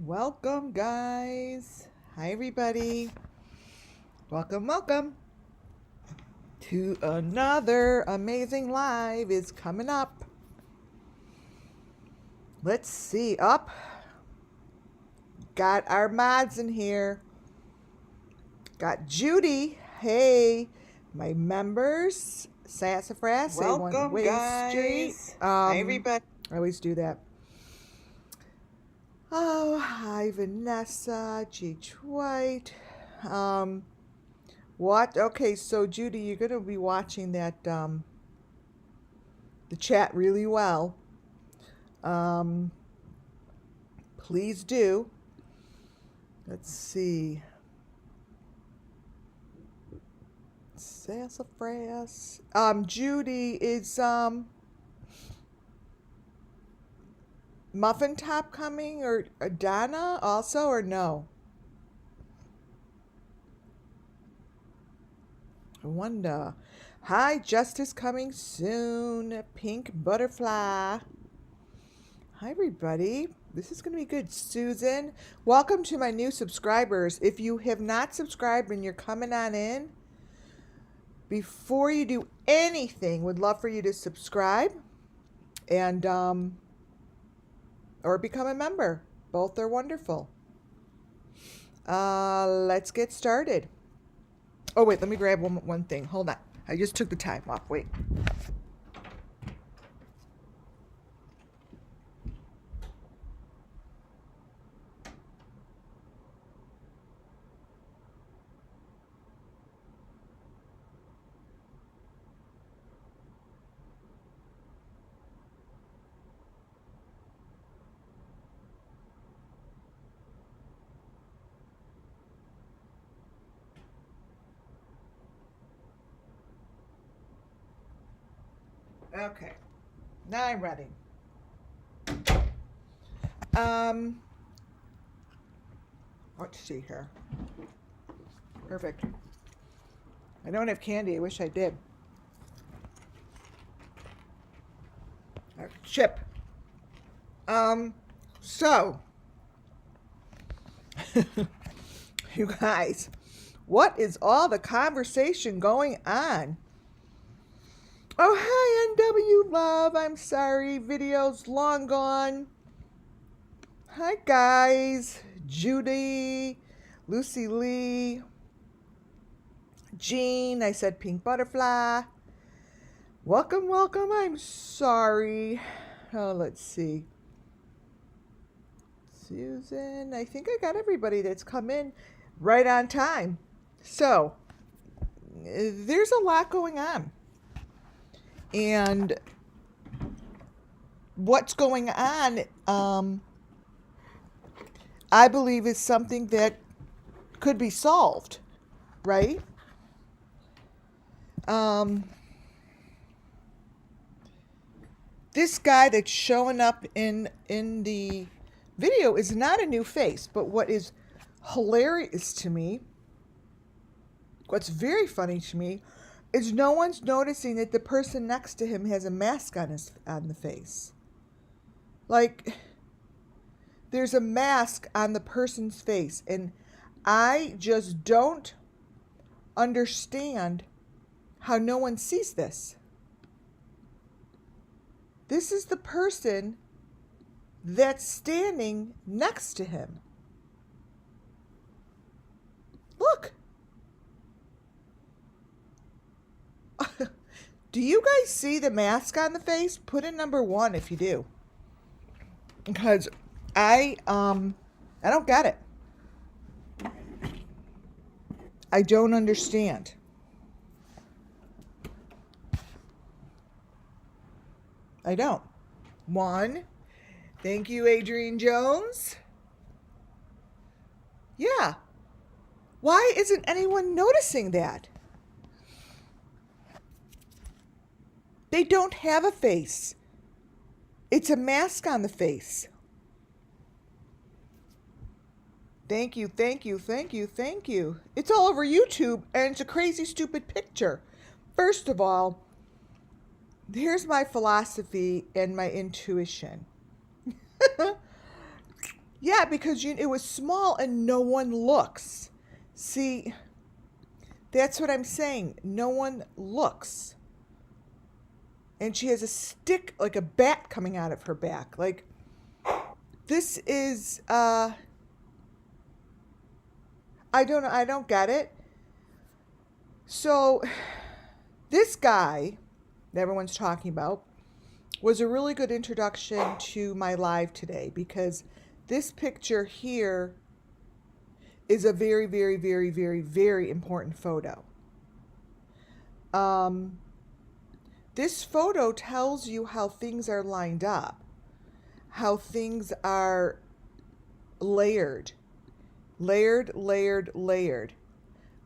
Welcome, guys. Hi, everybody. Welcome to another amazing live is coming up. Let's see. Up. Got our mods in here. Got Judy. Hey, my members. Sassafras. Welcome, guys. Hi, everybody. I always do that. Oh, hi, Vanessa, G.H. White. What? Okay, so Judy, you're going to be watching that, the chat really well. Please do. Let's see. Sassafras. Judy, is, Muffin Top coming or Donna also or no? I wonder. Hi, Justice coming soon. Pink Butterfly. Hi, everybody. This is going to be good. Susan, welcome to my new subscribers. If you have not subscribed and you're coming on in, before you do anything, would love for you to subscribe and or become a member. Both are wonderful. Let's get started. Oh, wait, let me grab one thing. Hold on. I just took the time off. Wait. Okay, now I'm ready. Let's see here. Perfect. I don't have candy. I wish I did. Chip. So, you guys, what is all the conversation going on? Oh, hi, NW Love. I'm sorry. Video's long gone. Hi, guys. Judy, Lucy Lee, Jean. I said Pink Butterfly. Welcome. I'm sorry. Oh, let's see. Susan. I think I got everybody that's come in right on time. So, there's a lot going on. And what's going on, I believe, is something that could be solved, right? This guy that's showing up in the video is not a new face, but what is hilarious to me, what's very funny to me, is no one's noticing that the person next to him has a mask on the face. Like, there's a mask on the person's face, and I just don't understand how no one sees this. This is the person that's standing next to him. Look. Do you guys see the mask on the face? Put in number 1 if you do. Because I don't get it. I don't understand. I don't. 1. Thank you, Adrian Jones. Yeah. Why isn't anyone noticing that? They don't have a face. It's a mask on the face. Thank you. It's all over YouTube, and it's a crazy, stupid picture. First of all, here's my philosophy and my intuition. Yeah, because it was small and no one looks. See, that's what I'm saying. No one looks. And she has a stick, like a bat coming out of her back. Like, this is, I don't know, I don't get it. So, this guy that everyone's talking about was a really good introduction to my live today, because this picture here is a very, very, very, very, very important photo. This photo tells you how things are lined up, how things are layered.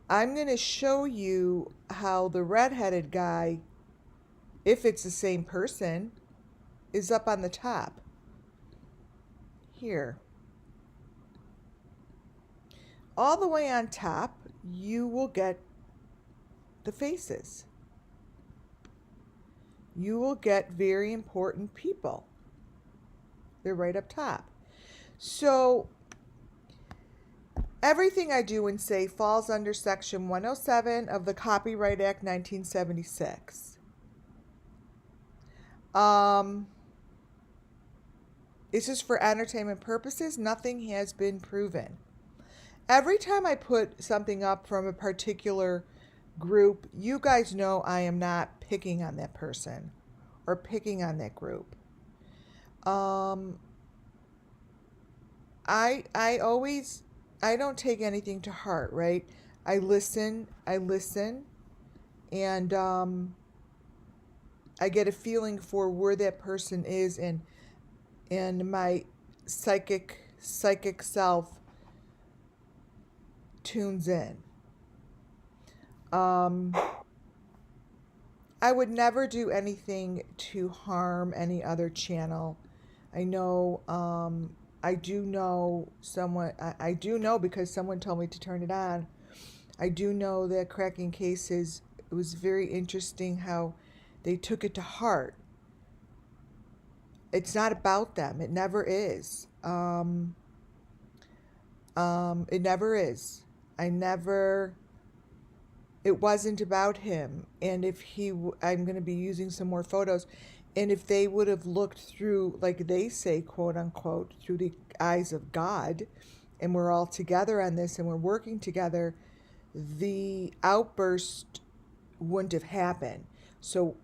I'm going to show you how the redheaded guy, if it's the same person, is up on the top. Here. All the way on top, you will get the faces. You will get very important people. They're right up top. So, everything I do and say falls under Section 107 of the Copyright Act 1976. This is for entertainment purposes. Nothing has been proven. Every time I put something up from a particular group, you guys know I am not picking on that person or picking on that group. I don't take anything to heart, right? I listen, and I get a feeling for where that person is, and my psychic self tunes in. I would never do anything to harm any other channel. I know, I do know because someone told me to turn it on. I do know that Cracking Cases, it was very interesting how they took it to heart. It's not about them. It never is. It never is. It wasn't about him. And if I'm going to be using some more photos. And if they would have looked through, like they say, quote unquote, through the eyes of God, and we're all together on this and we're working together, the outburst wouldn't have happened. So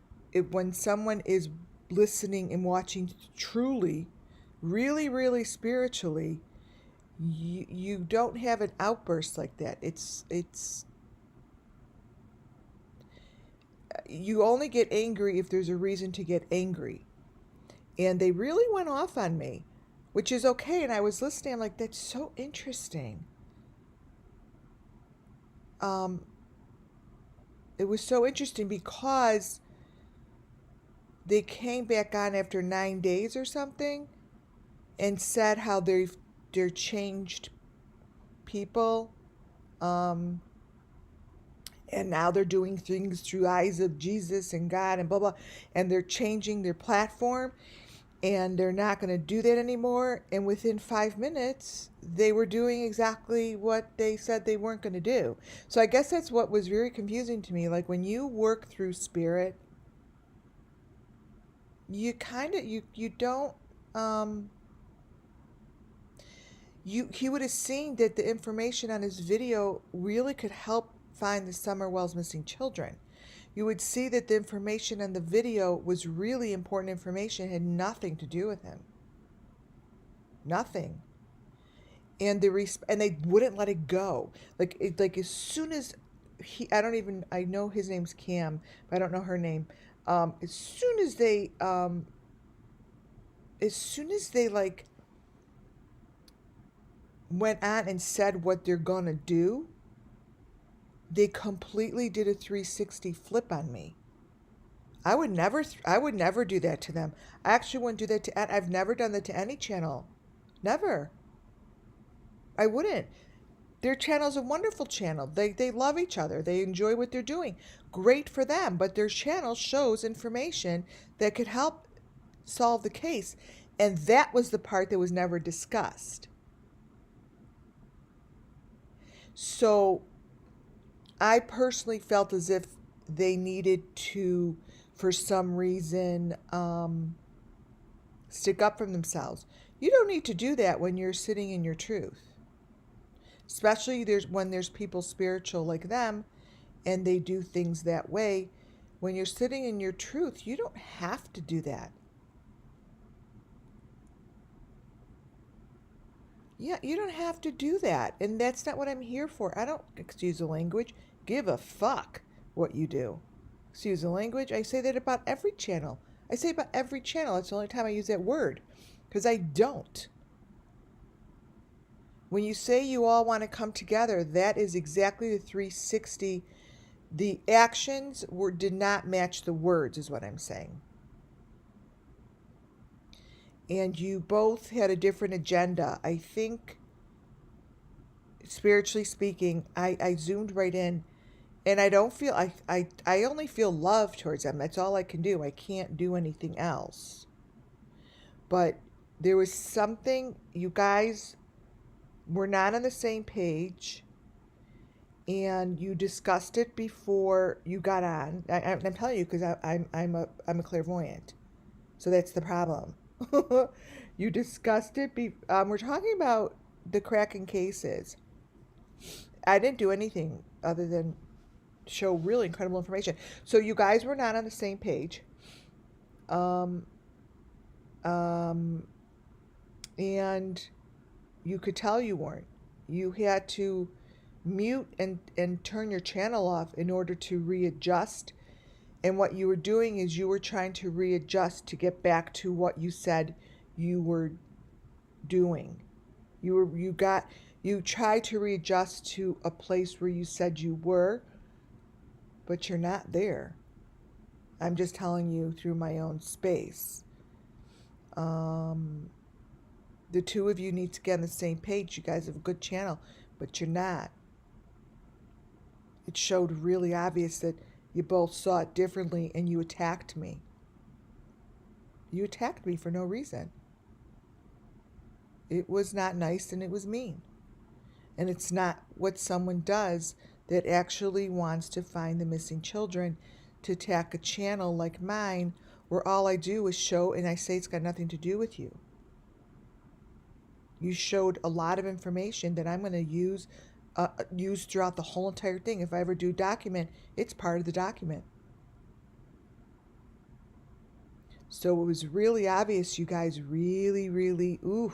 when someone is listening and watching truly, really, really spiritually, you don't have an outburst like that. You only get angry if there's a reason to get angry. And they really went off on me, which is okay. And I was listening, I'm like, that's so interesting. It was so interesting because they came back on after 9 days or something and said how they're changed people. And now they're doing things through eyes of Jesus and God and blah, blah. And they're changing their platform. And they're not going to do that anymore. And within 5 minutes, they were doing exactly what they said they weren't going to do. So I guess that's what was very confusing to me. Like when you work through spirit, you kind of, you don't, he would have seen that the information on his video really could help find the Summerwell's missing children. You would see that the information on the video was really important information, had nothing to do with him. Nothing. And they wouldn't let it go. Like as soon as I know his name's Cam, but I don't know her name. As soon as they like went on and said what they're gonna do, they completely did a 360 flip on me. I would never do that to them. I actually wouldn't do that to. I've never done that to any channel. Never. I wouldn't. Their channel's a wonderful channel. They love each other. They enjoy what they're doing. Great for them. But their channel shows information that could help solve the case. And that was the part that was never discussed. So I personally felt as if they needed to, for some reason, stick up for themselves. You don't need to do that when you're sitting in your truth. Especially when there's people spiritual like them and they do things that way. When you're sitting in your truth, you don't have to do that. Yeah, you don't have to do that. And that's not what I'm here for. I don't, excuse the language, give a fuck what you do. Excuse the language. I say that about every channel. I say about every channel. It's the only time I use that word. Because I don't. When you say you all want to come together, that is exactly the 360. The actions did not match the words, is what I'm saying. And you both had a different agenda. I think, spiritually speaking, I zoomed right in, and I don't feel, I only feel love towards them. That's all I can do. I can't do anything else. But there was something, you guys were not on the same page, and you discussed it before you got on. I'm telling you because I'm a clairvoyant, so that's the problem. You discussed it. We're talking about the Kraken cases. I didn't do anything other than show really incredible information. So you guys were not on the same page. Um, um, and you could tell you weren't. You had to mute and turn your channel off in order to readjust. And what you were doing is you were trying to readjust to get back to what you said you were doing. You tried to readjust to a place where you said you were, but you're not there. I'm just telling you through my own space. The two of you need to get on the same page. You guys have a good channel, but you're not. It showed really obvious that you both saw it differently and you attacked me. You attacked me for no reason. It was not nice and it was mean. And it's not what someone does that actually wants to find the missing children to attack a channel like mine where all I do is show, and I say it's got nothing to do with you. You showed a lot of information that I'm going to use throughout the whole entire thing. If I ever do document, it's part of the document. So it was really obvious you guys really, ooh,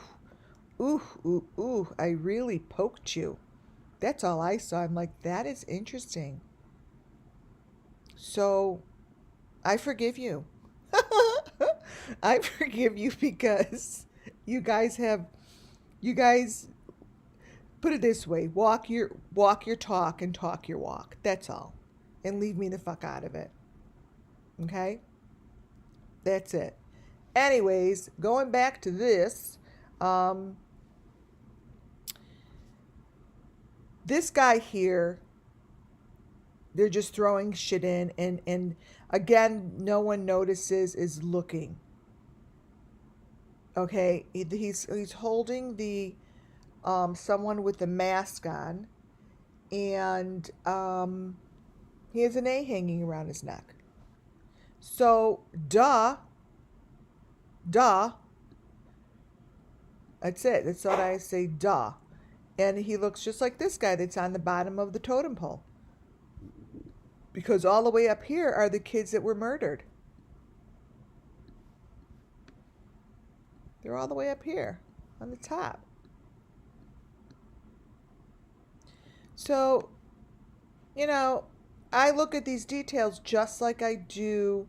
I really poked you. That's all I saw. I'm like, that is interesting. So I forgive you. I forgive you because you guys put it this way, walk your talk and talk your walk. That's all. And leave me the fuck out of it. Okay? That's it. Anyways, going back to this, this guy here, they're just throwing shit in, and again, no one notices is looking. Okay, he's holding the someone with the mask on, and he has an A hanging around his neck. So, duh. That's it. That's what I say, duh. And he looks just like this guy that's on the bottom of the totem pole. Because all the way up here are the kids that were murdered. They're all the way up here on the top. So, you know, I look at these details just like I do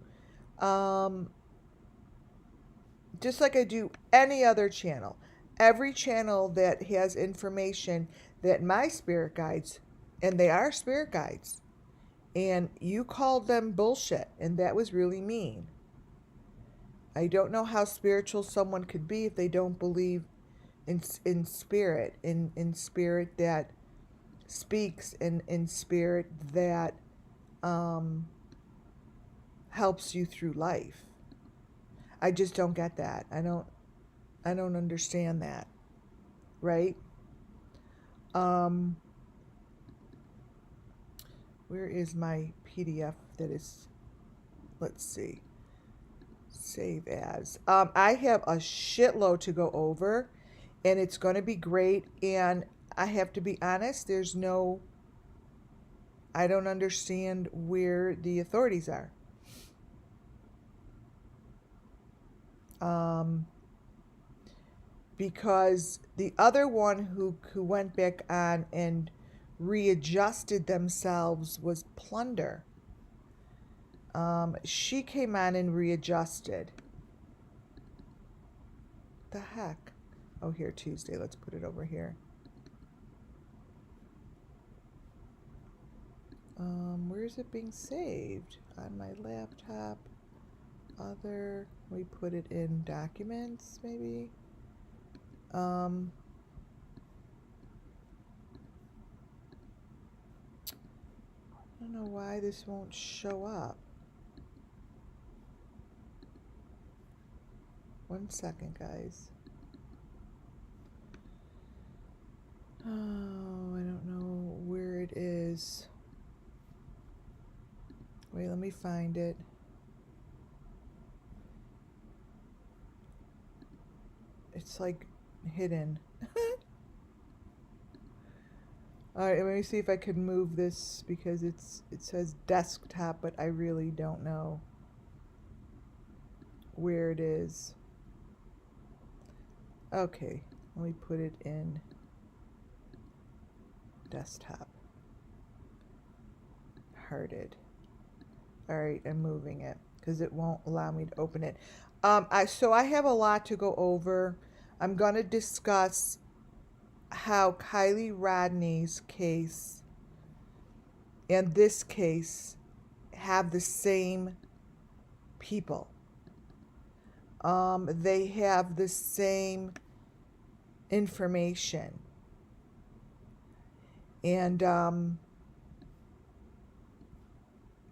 any other channel. Every channel that has information that my spirit guides, and they are spirit guides, and you called them bullshit, and that was really mean. I don't know how spiritual someone could be if they don't believe in spirit, in spirit that speaks, in spirit that helps you through life. I just don't get that. I don't understand that. Right? Where is my PDF that is, let's see, save as. I have a shitload to go over, and it's going to be great. And I have to be honest, I don't understand where the authorities are. Because the other one who went back on and readjusted themselves was Plunder. She came on and readjusted. The heck? Oh, here, Tuesday. Let's put it over here. Where is it being saved? On my laptop. Other. We put it in documents, maybe. I don't know why this won't show up. 1 second, guys. Oh, I don't know where it is. Wait, let me find it. It's like hidden. Alright, let me see if I can move this because it says desktop, but I really don't know where it is. Okay, let me put it in desktop. Hearted. Alright, I'm moving it because it won't allow me to open it. So I have a lot to go over. I'm going to discuss how KIELY RODNI's case and this case have the same people. They have the same information. And,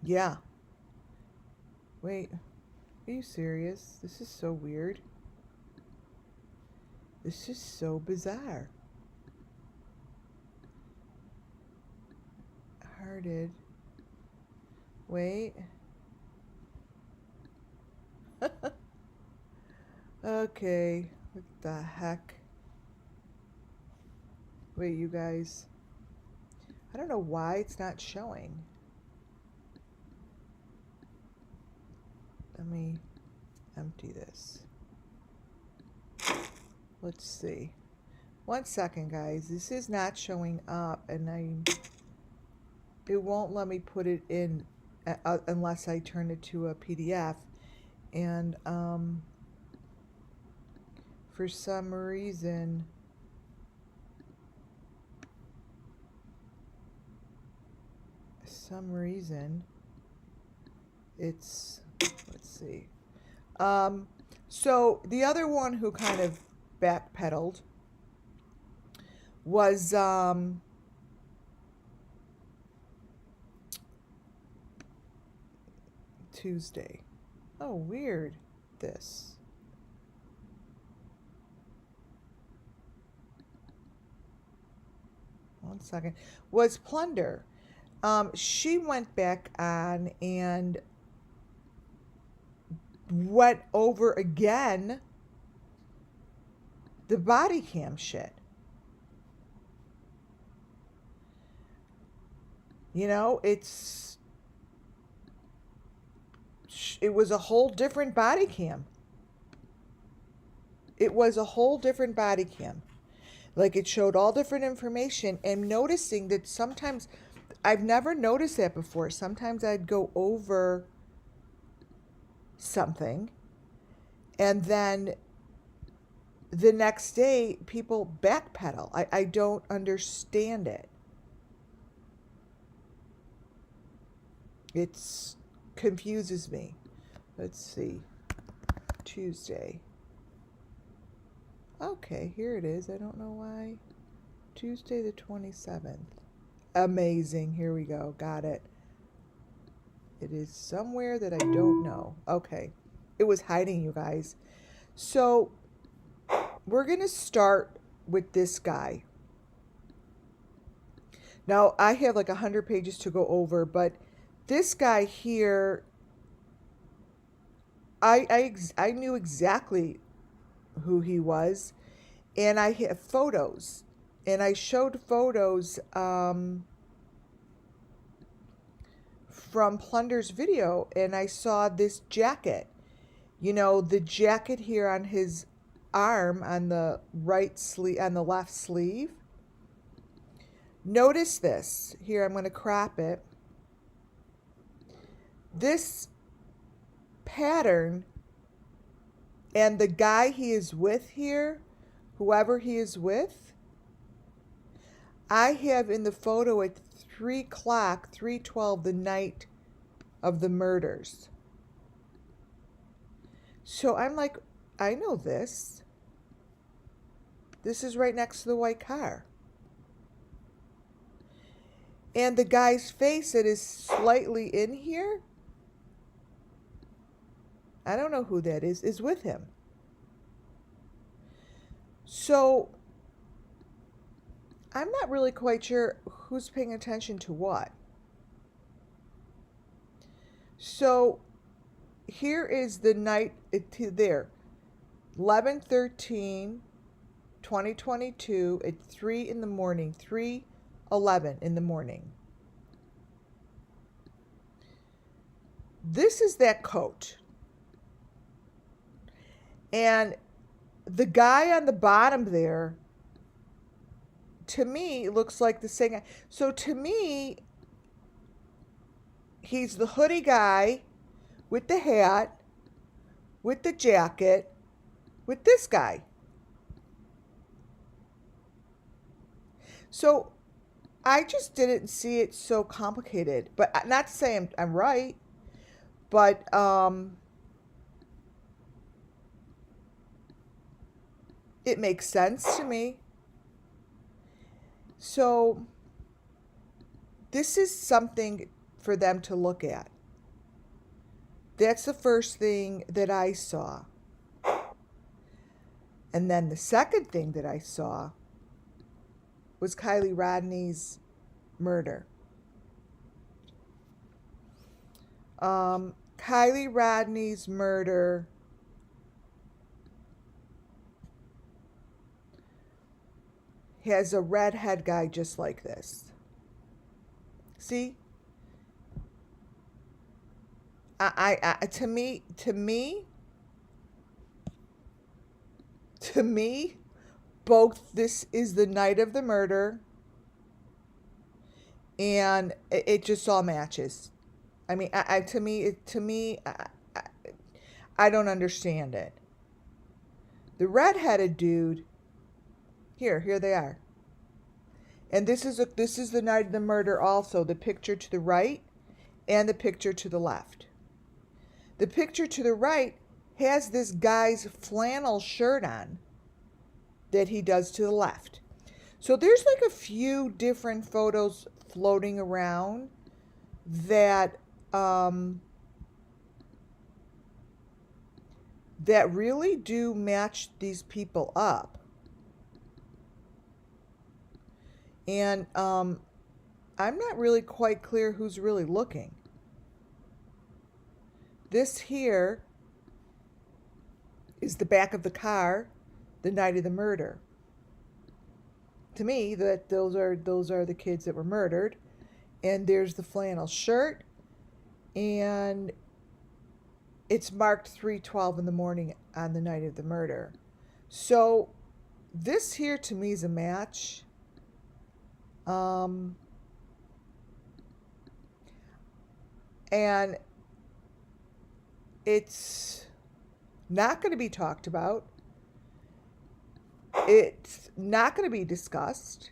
yeah. Wait, are you serious? This is so weird. This is so bizarre. Hearted. Wait. Okay. What the heck? Wait, you guys. I don't know why it's not showing. Let me empty this. Let's see. 1 second, guys. This is not showing up, and it won't let me put it in unless I turn it to a PDF. And for some reason, it's, let's see. So the other one who kind of backpedaled was Tuesday. Oh, weird. This. One second. Was Plunder. She went back on and went over again the body cam shit. You know, it was a whole different body cam. It was a whole different body cam. Like, it showed all different information, and noticing that sometimes, I've never noticed that before. Sometimes I'd go over something, and then the next day people backpedal. I don't understand it. It confuses me. Let's see. Tuesday. Okay, here it is. I don't know why. Tuesday the 27th. Amazing. Here we go. Got it. It is somewhere that I don't know. Okay. It was hiding, you guys. So, we're going to start with this guy. Now, I have like 100 pages to go over, but this guy here, I knew exactly who he was, and I have photos, and I showed photos from Plunder's video, and I saw this jacket. You know, the jacket here on his arm, on the right sleeve, on the left sleeve. Notice this. Here, I'm going to crop it. This pattern, and the guy he is with here, whoever he is with, I have in the photo at 3 o'clock, 3:12, the night of the murders. So I'm like, I know this. This is right next to the white car. And the guy's face that is slightly in here, I don't know who that is with him. So I'm not really quite sure who's paying attention to what. So here is the night, there, 11/13/2022 at 3 in the morning, 3:11 in the morning. This is that coat. And the guy on the bottom there, to me, looks like the same guy. So to me, he's the hoodie guy with the hat, with the jacket, with this guy. So I just didn't see it so complicated. But not to say I'm right, but it makes sense to me. So this is something for them to look at. That's the first thing that I saw. And then the second thing that I saw was KIELY Rodni's murder. KIELY Rodni's murder has a redhead guy just like this. See? To me, both this is the night of the murder, and it just all matches. I mean, I don't understand it. The redheaded dude, here they are. And this is the night of the murder also, the picture to the right and the picture to the left. The picture to the right has this guy's flannel shirt on that he does to the left. So there's like a few different photos floating around that that really do match these people up. And I'm not really quite clear who's really looking. This here is the back of the car the night of the murder. To me, those are the kids that were murdered. And there's the flannel shirt, and it's marked 3:12 in the morning on the night of the murder. So this here to me is a match. And it's not going to be talked about. It's not going to be discussed.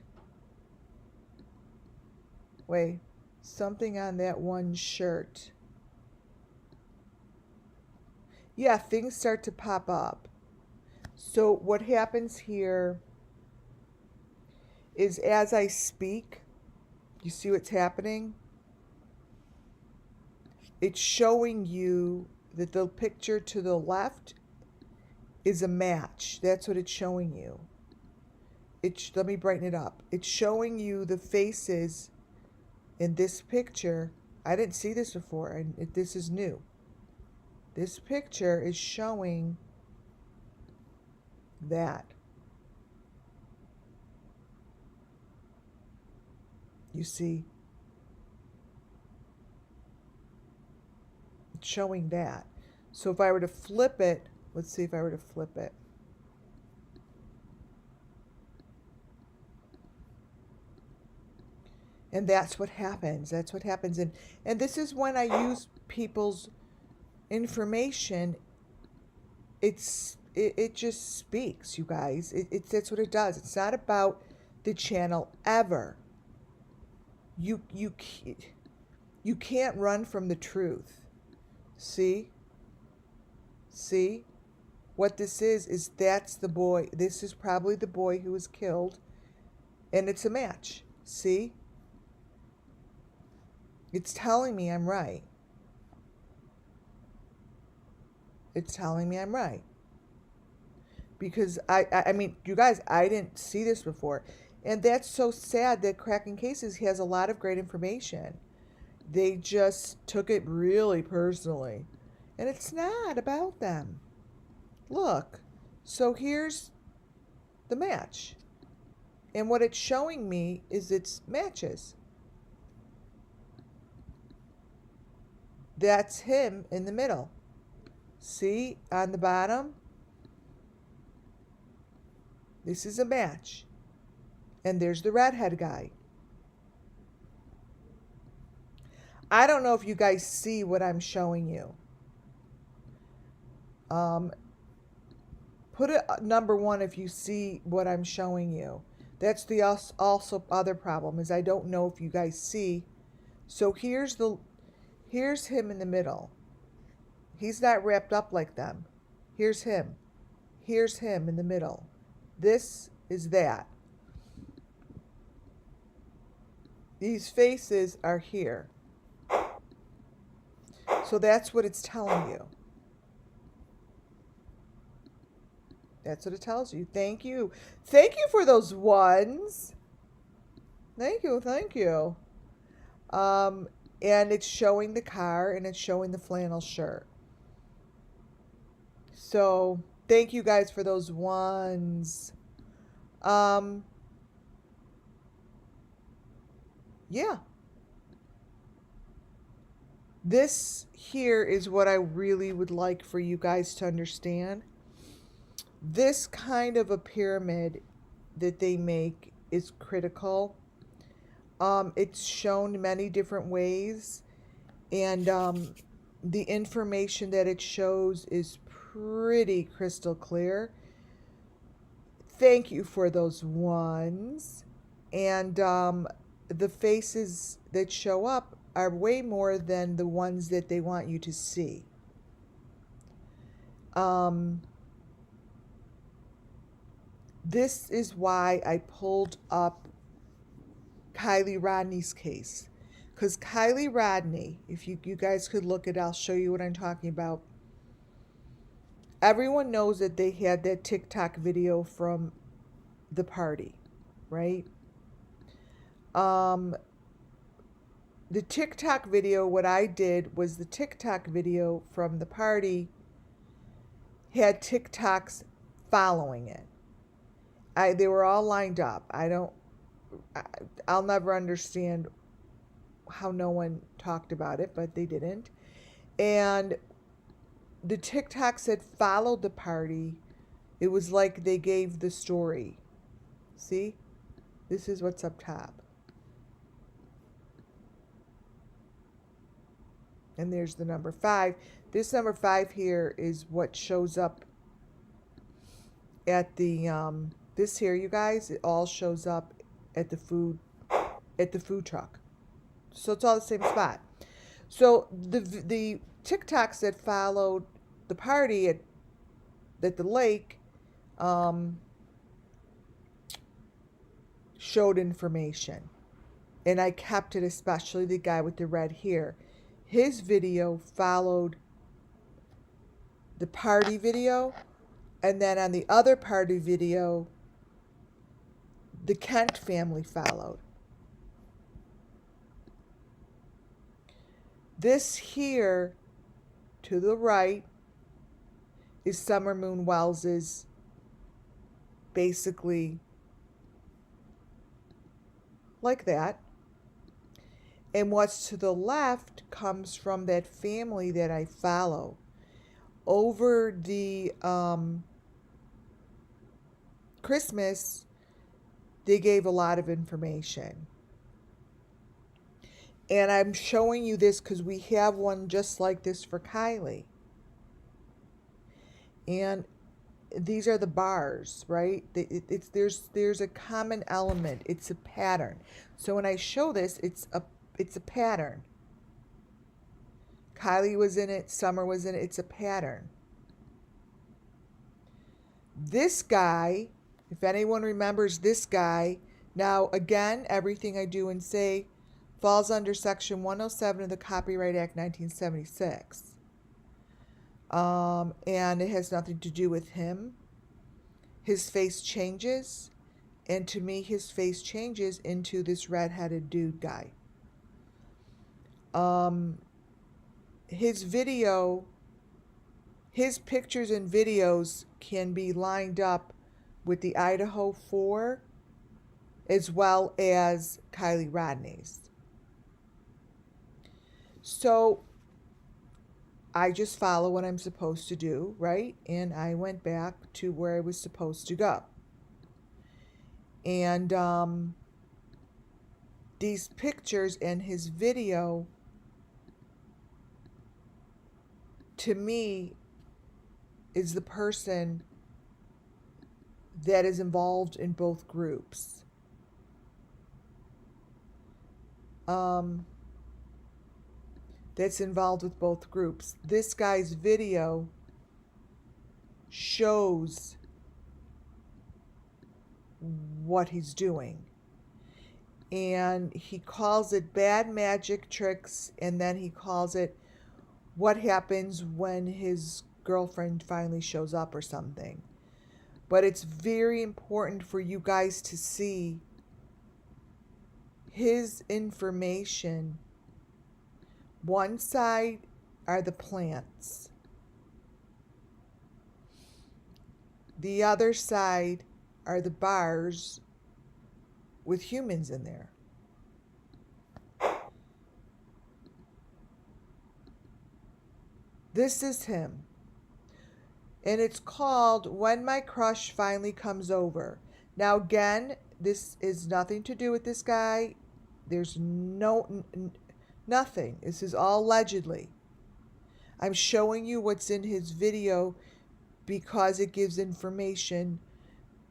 Wait, something on that one shirt. Yeah, things start to pop up. So what happens here is as I speak, you see what's happening? It's showing you that the picture to the left is a match. That's what it's showing you. let me brighten it up. It's showing you the faces in this picture. I didn't see this before, and this is new. This picture is showing that. You see? It's showing that. So if I were to flip it, let's see if I were to flip it. And that's what happens. That's what happens. And this is when I use people's information. It just speaks, you guys. That's what it does. It's not about the channel ever. You can't run from the truth. See? See? What this is that's the boy. This is probably the boy who was killed. And it's a match. See? It's telling me I'm right. It's telling me I'm right. Because I mean, you guys, I didn't see this before. And that's so sad that Cracking Cases has a lot of great information. They just took it really personally. And it's not about them. Look. So here's the match. And what it's showing me is its matches. That's him in the middle. See, on the bottom? This is a match. And there's the redhead guy. I don't know if you guys see what I'm showing you. Put a number 1 if you see what I'm showing you. That's the also other problem, is I don't know if you guys see. So here's him in the middle. He's not wrapped up like them. Here's him. Here's him in the middle. This is that. These faces are here. So that's what it's telling you. That's what it tells you. Thank you. Thank you for those ones. Thank you. Thank you. And it's showing the car and it's showing the flannel shirt. So thank you guys for those ones. Yeah. This here is what I really would like for you guys to understand. This kind of a pyramid that they make is critical. It's shown many different ways, and the information that it shows is pretty crystal clear. Thank you for those ones. And the faces that show up are way more than the ones that they want you to see. This is why I pulled up KIELY Rodni's case. Because KIELY Rodni, if you guys could look at it, I'll show you what I'm talking about. Everyone knows that they had that TikTok video from the party, right? The TikTok video, what I did was the TikTok video from the party had TikToks following it. They were all lined up. I'll never understand how no one talked about it, but they didn't. And the TikToks that followed the party, it was like they gave the story. See? This is what's up top. And there's the number 5. This number 5 here is what shows up at the this here, you guys, it all shows up at the food truck. So it's all the same spot. So the TikToks that followed the party at the lake showed information. And I kept it, especially the guy with the red hair. His video followed the party video, and then on the other party video, the Kent family followed. This here to the right is Summer Moon Wells's basically like that. And what's to the left comes from that family that I follow. Over the Christmas, they gave a lot of information. And I'm showing you this because we have one just like this for KIELY. And these are the bars, right? There's a common element. It's a pattern. So when I show this, it's a pattern. KIELY was in it, Summer was in it. It's a pattern. This guy, if anyone remembers this guy, now again, everything I do and say falls under Section 107 of the Copyright Act 1976. And it has nothing to do with him. His face changes, and to me, his face changes into this red-headed dude guy. His pictures and videos can be lined up with the Idaho 4 as well as KIELY RODNI's. So I just follow what I'm supposed to do, right? And I went back to where I was supposed to go. And these pictures and his video, to me, is the person that is involved in both groups. That's involved with both groups. This guy's video shows what he's doing. And he calls it bad magic tricks, and then he calls it what happens when his girlfriend finally shows up or something. But it's very important for you guys to see his information. One side are the plants. The other side are the bars with humans in there. This is him. And it's called When My Crush Finally Comes Over. Now again, this is nothing to do with this guy. There's nothing. This is all allegedly. I'm showing you what's in his video because it gives information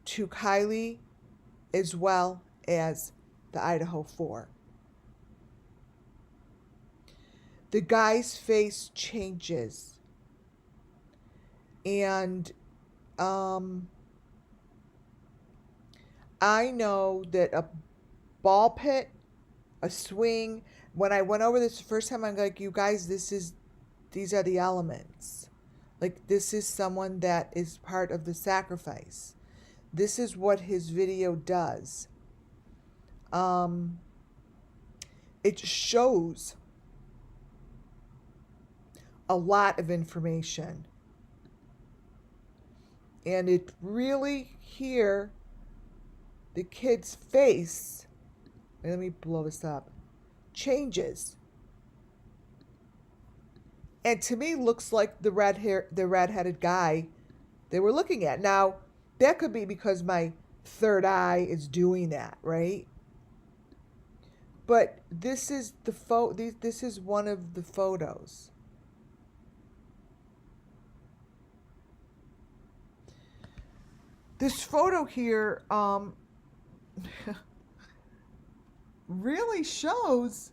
to KIELY as well as the Idaho 4. The guy's face changes. And I know that a ball pit, a swing, when I went over this the first time, I'm like, you guys, these are the elements. Like, this is someone that is part of the sacrifice. This is what his video does. It shows a lot of information. And it really here, the kid's face, let me blow this up, changes. And to me looks like the red-headed guy they were looking at. Now, that could be because my third eye is doing that, right? But this is this is one of the photos. This photo here really shows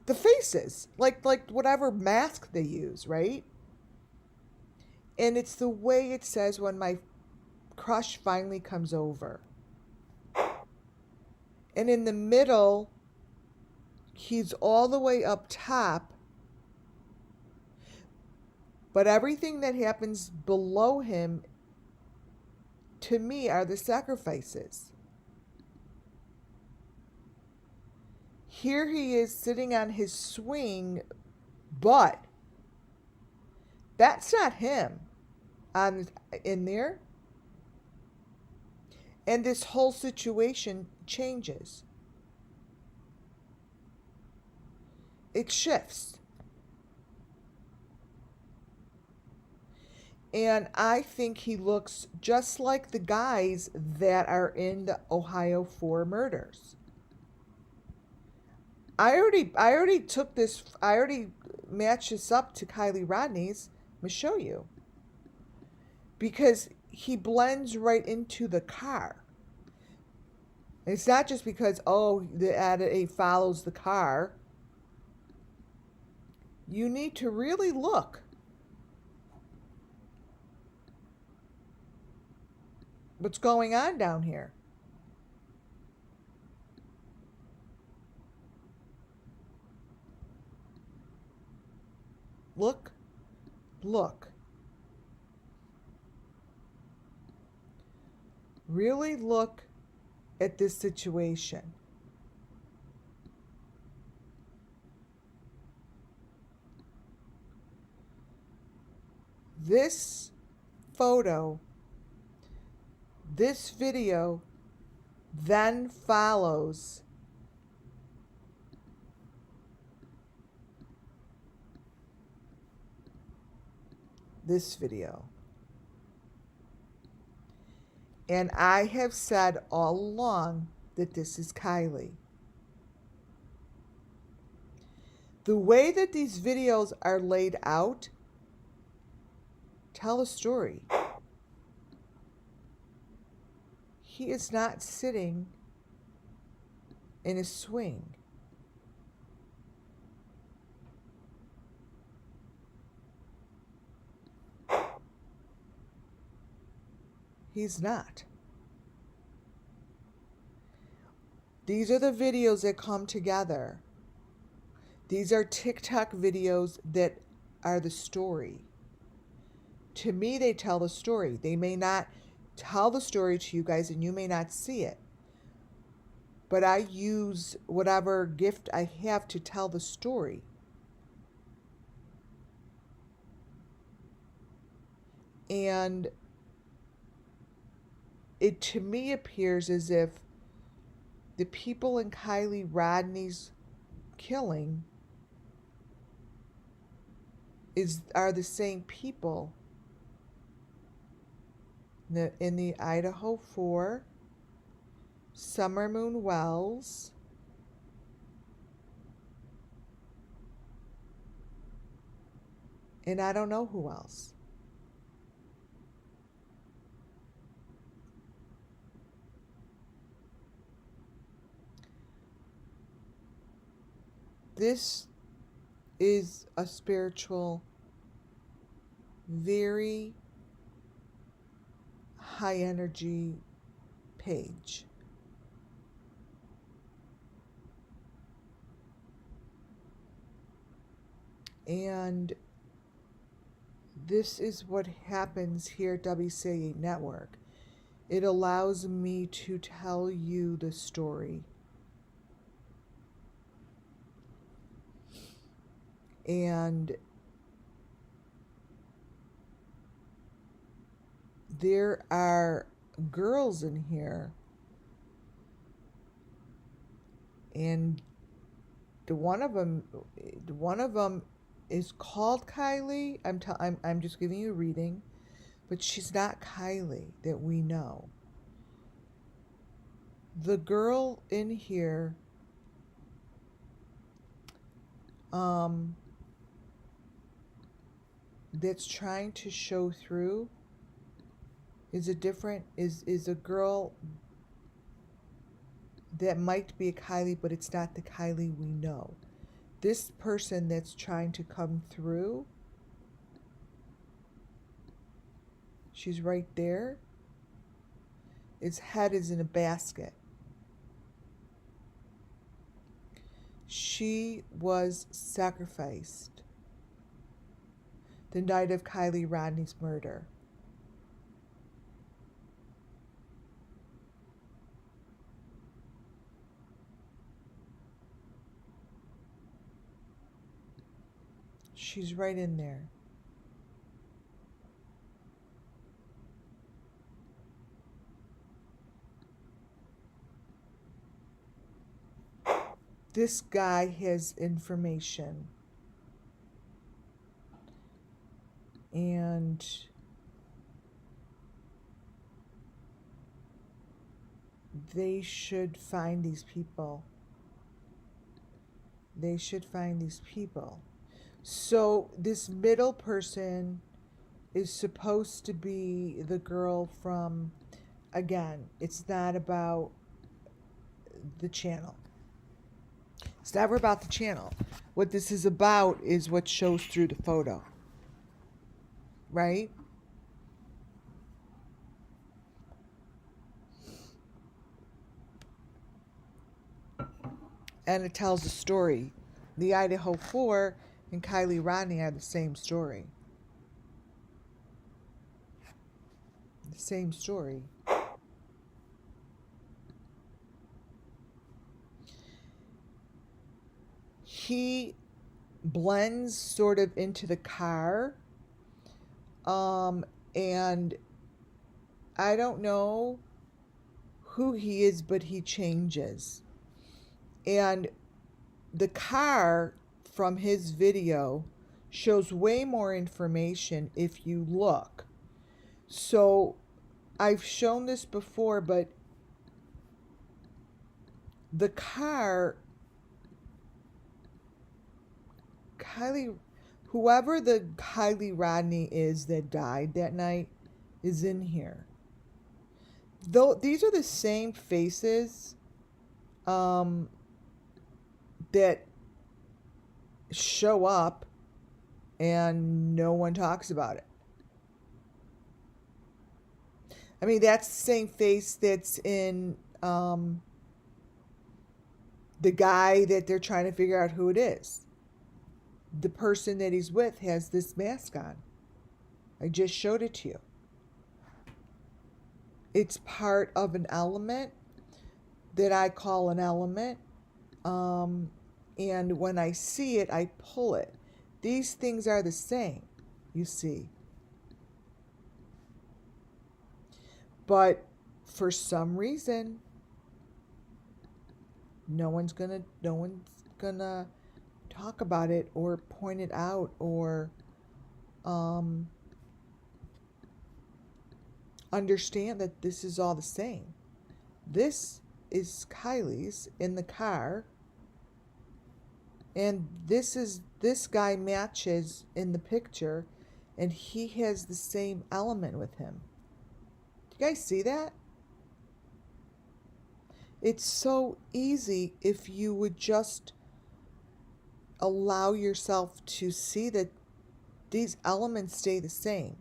the faces, like whatever mask they use, right? And it's the way it says when my crush finally comes over. And in the middle, he's all the way up top. But everything that happens below him, to me, are the sacrifices. Here he is sitting on his swing, but that's not him in there. And this whole situation changes. It shifts. And I think he looks just like the guys that are in the Ohio 4 murders. I already matched this up to Kylie Rodney's. Let me show you. Because he blends right into the car. It's not just because, he follows the car. You need to really look. What's going on down here? Look. Really look at this situation. This photo, this video, then follows this video. And I have said all along that this is Kylie. The way that these videos are laid out tell a story. He is not sitting in a swing. He's not. These are the videos that come together. These are TikTok videos that are the story. To me, they tell the story. They may not tell the story to you guys and you may not see it. But I use whatever gift I have to tell the story. And it to me appears as if the people in Kylie Rodney's killing are the same people in the Idaho 4, Summer Moon Wells, and I don't know who else. This is a spiritual, very high energy page. And this is what happens here at WCA Network. It allows me to tell you the story. And there are girls in here, and one of them is called Kylie. I'm just giving you a reading, but she's not Kylie that we know. The girl in here that's trying to show through is a girl that might be a Kylie, but it's not the Kylie we know. This person that's trying to come through, she's right there. Its head is in a basket. She was sacrificed the night of Kylie Rodney's murder. She's right in there. This guy has information. And they should find these people. They should find these people. So this middle person is supposed to be the girl from, again, it's not about the channel. It's never about the channel. What this is about is what shows through the photo. Right? And it tells a story. The Idaho 4 and KIELY RODNI are the same story. The same story. He blends sort of into the car. And I don't know who he is, but he changes. And the car from his video shows way more information if you look. So I've shown this before, but the car, whoever the KIELY RODNI is that died that night is in here. Though these are the same faces that show up and no one talks about it. I mean, that's the same face that's in the guy that they're trying to figure out who it is. The person that he's with has this mask on. I just showed it to you. It's part of an element that I call an element. And when I see it, I pull it. These things are the same, you see. But for some reason, no one's gonna talk about it or point it out or understand that this is all the same. This is KIELY's in the car, and this guy matches in the picture, and he has the same element with him. Do you guys see that? It's so easy if you would just allow yourself to see that these elements stay the same.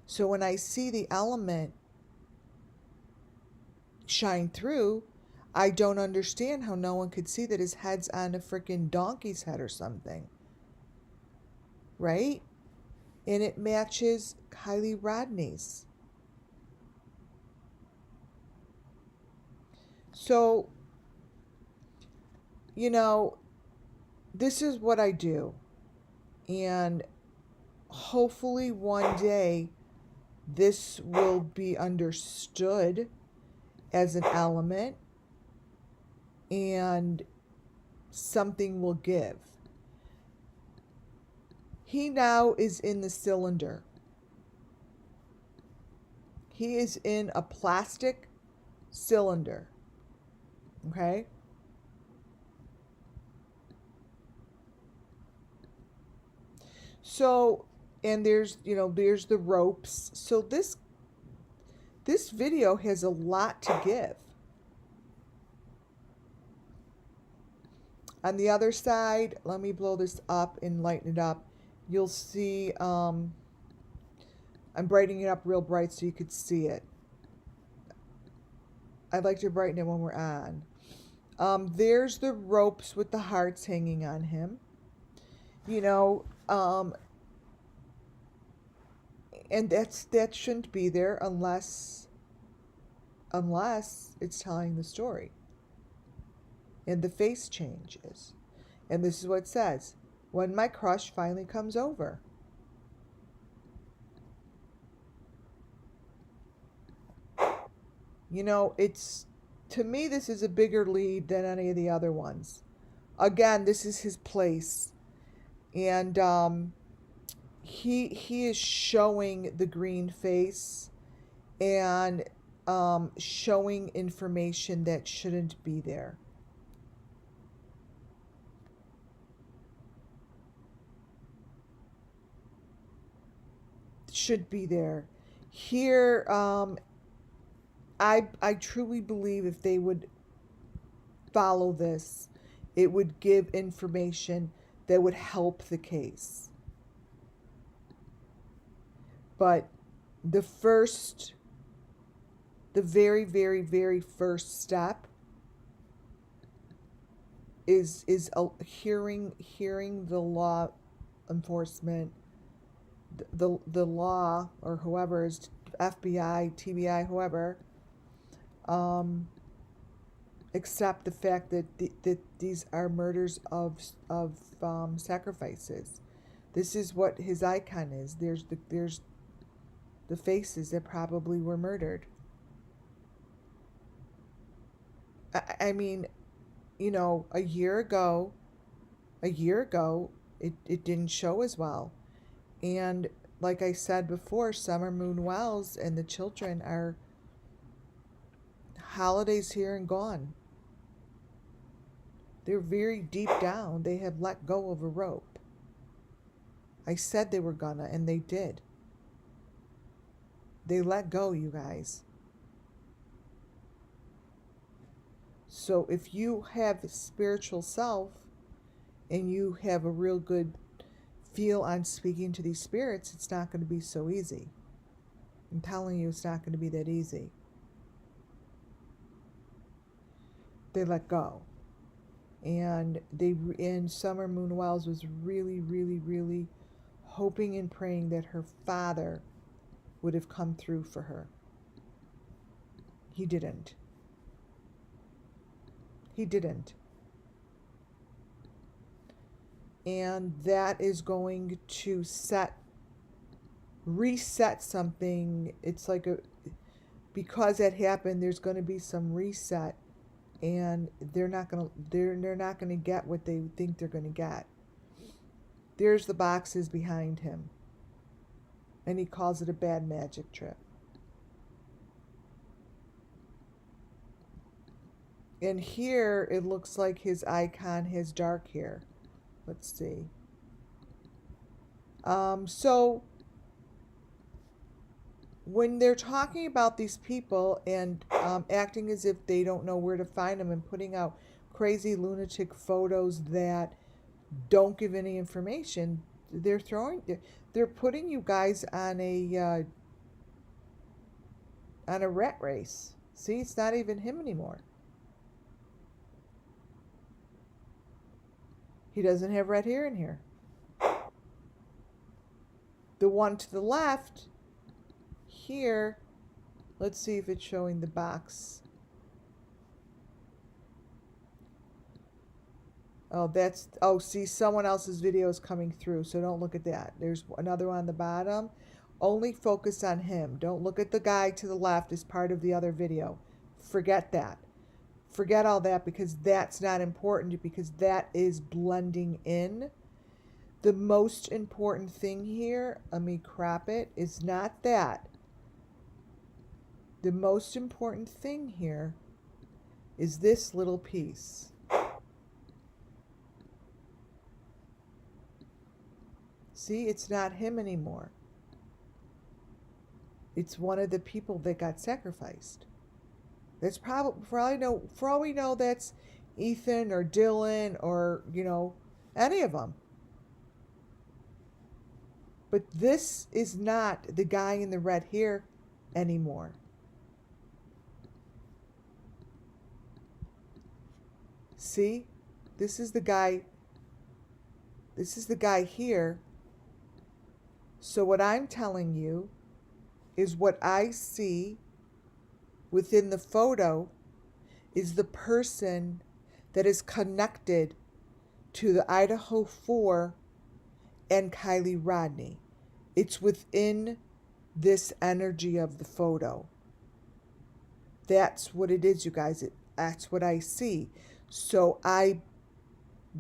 So when I see the element shine through, I don't understand how no one could see that his head's on a freaking donkey's head or something. Right? And it matches KIELY RODNI's. So, you know, this is what I do. And hopefully one day this will be understood as an element and something will give. He now is in the cylinder. He is in a plastic cylinder. Okay? So, and there's the ropes. So this video has a lot to give. On the other side, let me blow this up and lighten it up. You'll see, I'm brightening it up real bright so you could see it. I'd like to brighten it when we're on. There's the ropes with the hearts hanging on him. And that shouldn't be there unless it's telling the story. And the face changes. And this is what it says. when my crush finally comes over. You know, to me, this is a bigger lead than any of the other ones. Again, this is his place. And he is showing the green face and showing information that shouldn't be there. Should be there. Here, I truly believe if they would follow this, it would give information that would help the case. But the very, very, very first step is hearing the law enforcement, the law, or whoever is FBI, TBI, whoever, accept the fact that that these are murders of sacrifices. This is what his icon is. There's the faces that probably were murdered. I mean, you know, a year ago, it didn't show as well. And like I said before, Summer Moon Wells and the children are holidays here and gone. They're very deep down. They have let go of a rope. I said they were gonna, and they did. They let go, you guys. So if you have a spiritual self and you have a real good feel on speaking to these spirits, it's not going to be so easy. I'm telling you, it's not going to be that easy. They let go. And Summer Moon Wells was really, really, really hoping and praying that her father would have come through for her. He didn't. He didn't. And that is going to reset something. It's like because that happened, there's going to be some reset, and they're not going to get what they think they're going to get. There's the boxes behind him, and he calls it a bad magic trip. And here it looks like his icon has dark hair. Let's see. So when they're talking about these people and acting as if they don't know where to find them and putting out crazy lunatic photos that don't give any information, they're putting you guys on a rat race. See, it's not even him anymore. He doesn't have red hair in here. The one to the left here, let's see if it's showing the box. See, someone else's video is coming through, so don't look at that. There's another one on the bottom. Only focus on him. Don't look at the guy to the left as part of the other video. Forget that. Forget all that, because that's not important, because that is blending in. The most important thing here, let me crop it, is not that. The most important thing here is this little piece. See, it's not him anymore. It's one of the people that got sacrificed. That's probably, for all we know, that's Ethan or Dylan or, any of them. But this is not the guy in the red hair anymore. See? This is the guy here. So what I'm telling you is what I see within the photo is the person that is connected to the Idaho 4 and Kylie Rodney. It's within this energy of the photo. That's what it is, you guys. That's what I see. So I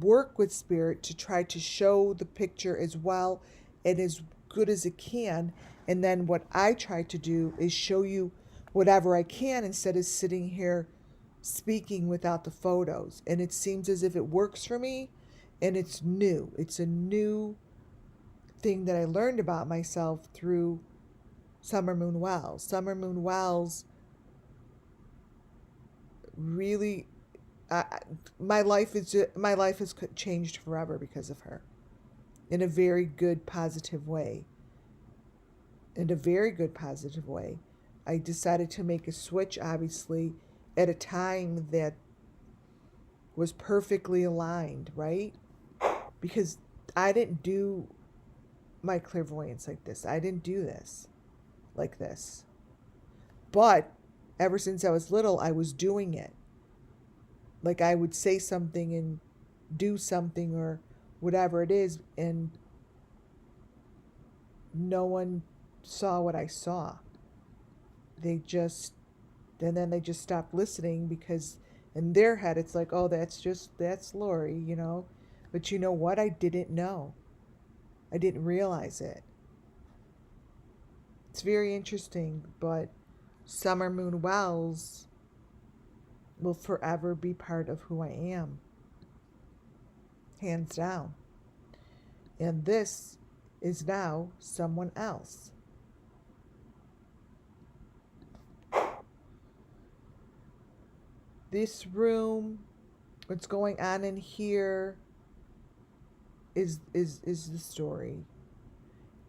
work with spirit to try to show the picture as well and as good as it can. And then what I try to do is show you whatever I can instead of sitting here speaking without the photos. And it seems as if it works for me, and it's new. It's a new thing that I learned about myself through Summer Moon Wells. Summer Moon Wells really, my life has changed forever because of her, in a very good positive way. In a very good positive way. I decided to make a switch, obviously, at a time that was perfectly aligned, right? Because I didn't do my clairvoyance like this. I didn't do this like this. But ever since I was little, I was doing it. Like I would say something and do something or whatever it is, and no one saw what I saw. And then they just stopped listening, because in their head it's like, oh, that's Lori, you know. But you know what? I didn't know. I didn't realize it. It's very interesting, but Summer Moon Wells will forever be part of who I am. Hands down. And this is now someone else. This room, what's going on in here is the story.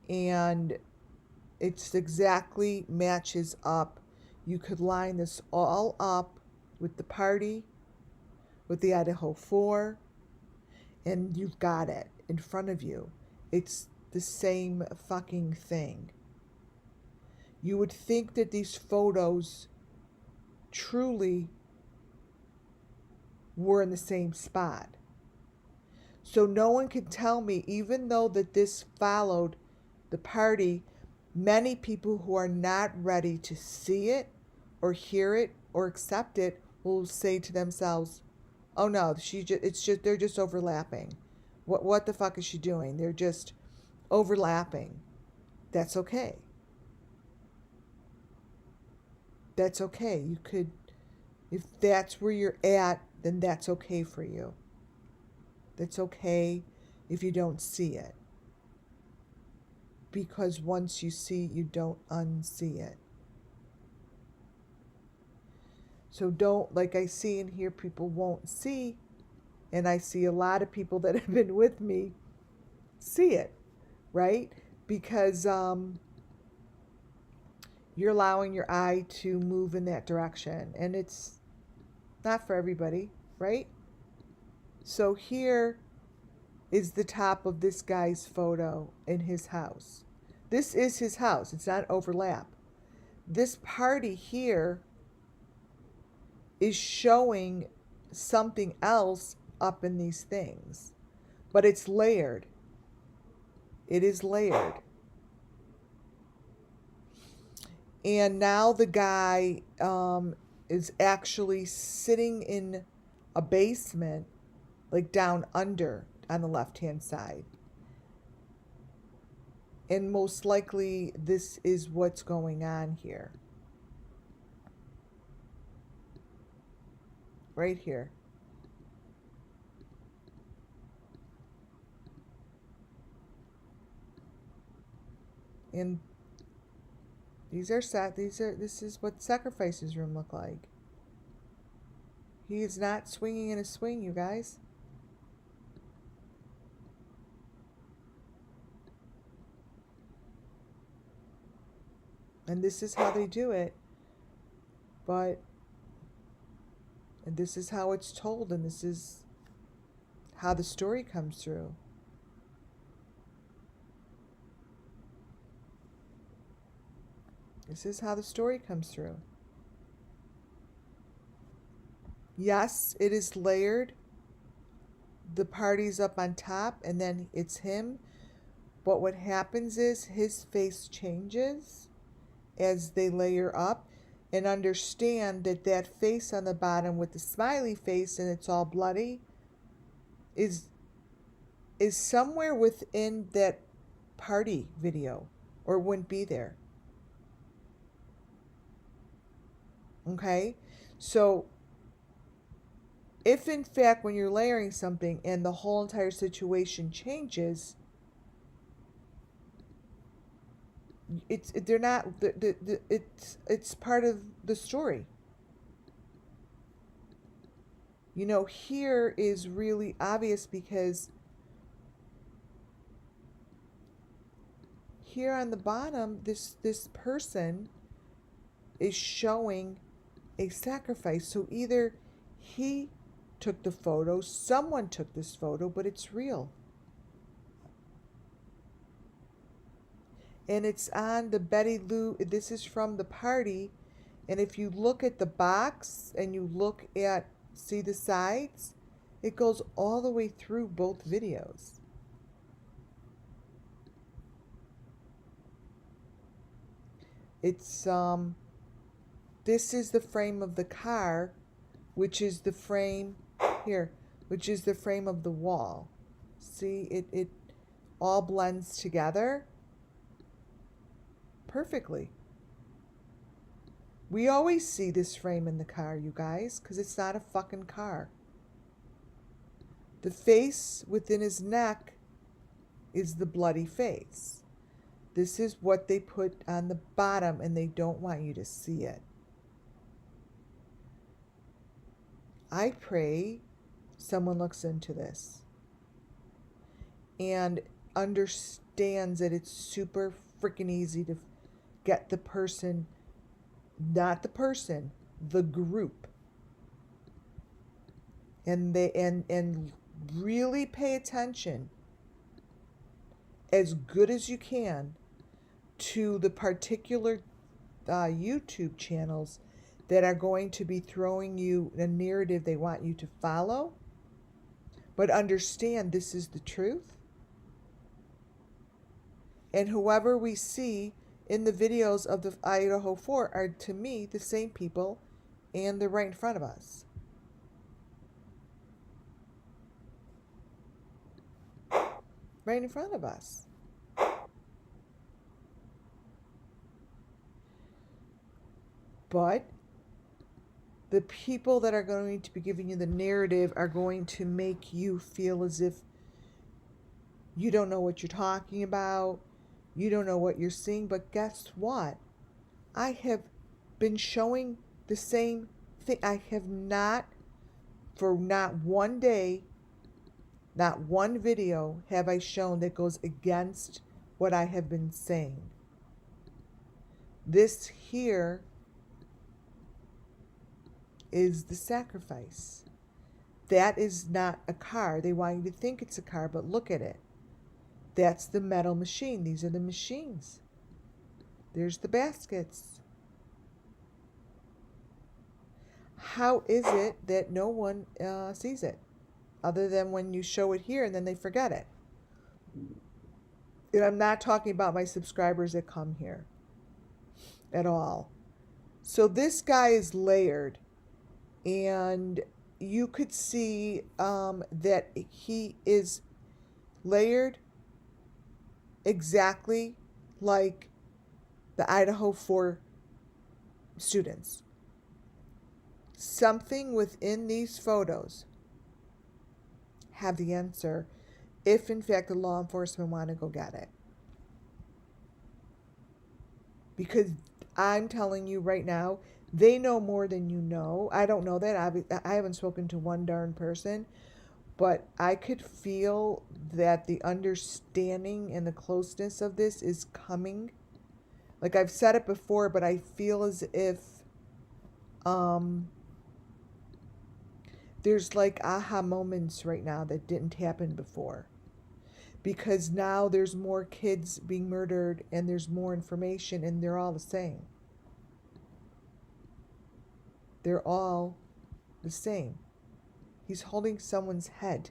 And it's exactly matches up. You could line this all up with the party, with the Idaho 4, and you've got it in front of you. It's the same fucking thing. You would think that these photos truly were in the same spot. So no one can tell me, even though that this followed the party, many people who are not ready to see it or hear it or accept it will say to themselves, oh no, they're just overlapping. What the fuck is she doing? They're just overlapping. That's okay. That's okay. You could, if that's where you're at, then that's okay for you. That's okay if you don't see it. Because once you see, you don't unsee it. So don't, like I see in here, people won't see, and I see a lot of people that have been with me see it, right? Because you're allowing your eye to move in that direction, and it's not for everybody, right? So here is the top of this guy's photo in his house. This is his house. It's not overlap. This party here is showing something else up in these things. But it's layered. It is layered. And now the guy is actually sitting in a basement, like down under on the left-hand side. And most likely this is what's going on here. Right here. And this is what Sacrifice's room look like. He is not swinging in a swing, you guys. And this is how they do it. And this is how it's told, and this is how the story comes through. This is how the story comes through. Yes, it is layered. The party's up on top, and then it's him. But what happens is his face changes as they layer up, and understand that that face on the bottom with the smiley face and it's all bloody is somewhere within that party video, or it wouldn't be there. Okay? So if in fact when you're layering something and the whole entire situation changes, they're not it's part of the story. You know, here is really obvious because here on the bottom, this person is showing a sacrifice. So either he took the photo, someone took this photo, but it's real. And it's on the Betty Lou, this is from the party. And if you look at the box and you look at, see the sides, it goes all the way through both videos. It's, this is the frame of the car, which is the frame, here, which is the frame of the wall. See, it all blends together perfectly. We always see this frame in the car, you guys, because it's not a fucking car. The face within his neck is the bloody face. This is what they put on the bottom, and they don't want you to see it. I pray someone looks into this and understands that it's super freaking easy to get the person, not the person, the group. And they and really pay attention as good as you can to the particular YouTube channels that are going to be throwing you a narrative they want you to follow. But understand this is the truth. And whoever we see in the videos of the Idaho 4 are, to me, the same people, and they're right in front of us. Right in front of us. But the people that are going to be giving you the narrative are going to make you feel as if you don't know what you're talking about. You don't know what you're seeing. But guess what? I have been showing the same thing. I have not, for not one day, not one video have I shown that goes against what I have been saying. This here is the sacrifice. That is not a car. They want you to think it's a car, but look at it. That's the metal machine. These are the machines. There's the baskets. How is it that no one sees it? Other than when you show it here and then they forget it. And I'm not talking about my subscribers that come here at all. So this guy is layered. And you could see that he is layered exactly like the Idaho 4 students. Something within these photos have the answer if in fact the law enforcement want to go get it. Because I'm telling you right now, they know more than you know. I don't know that. I haven't spoken to one darn person. But I could feel that the understanding and the closeness of this is coming. Like I've said it before, but I feel as if there's like aha moments right now that didn't happen before. Because now there's more kids being murdered and there's more information and they're all the same. They're all the same. He's holding someone's head.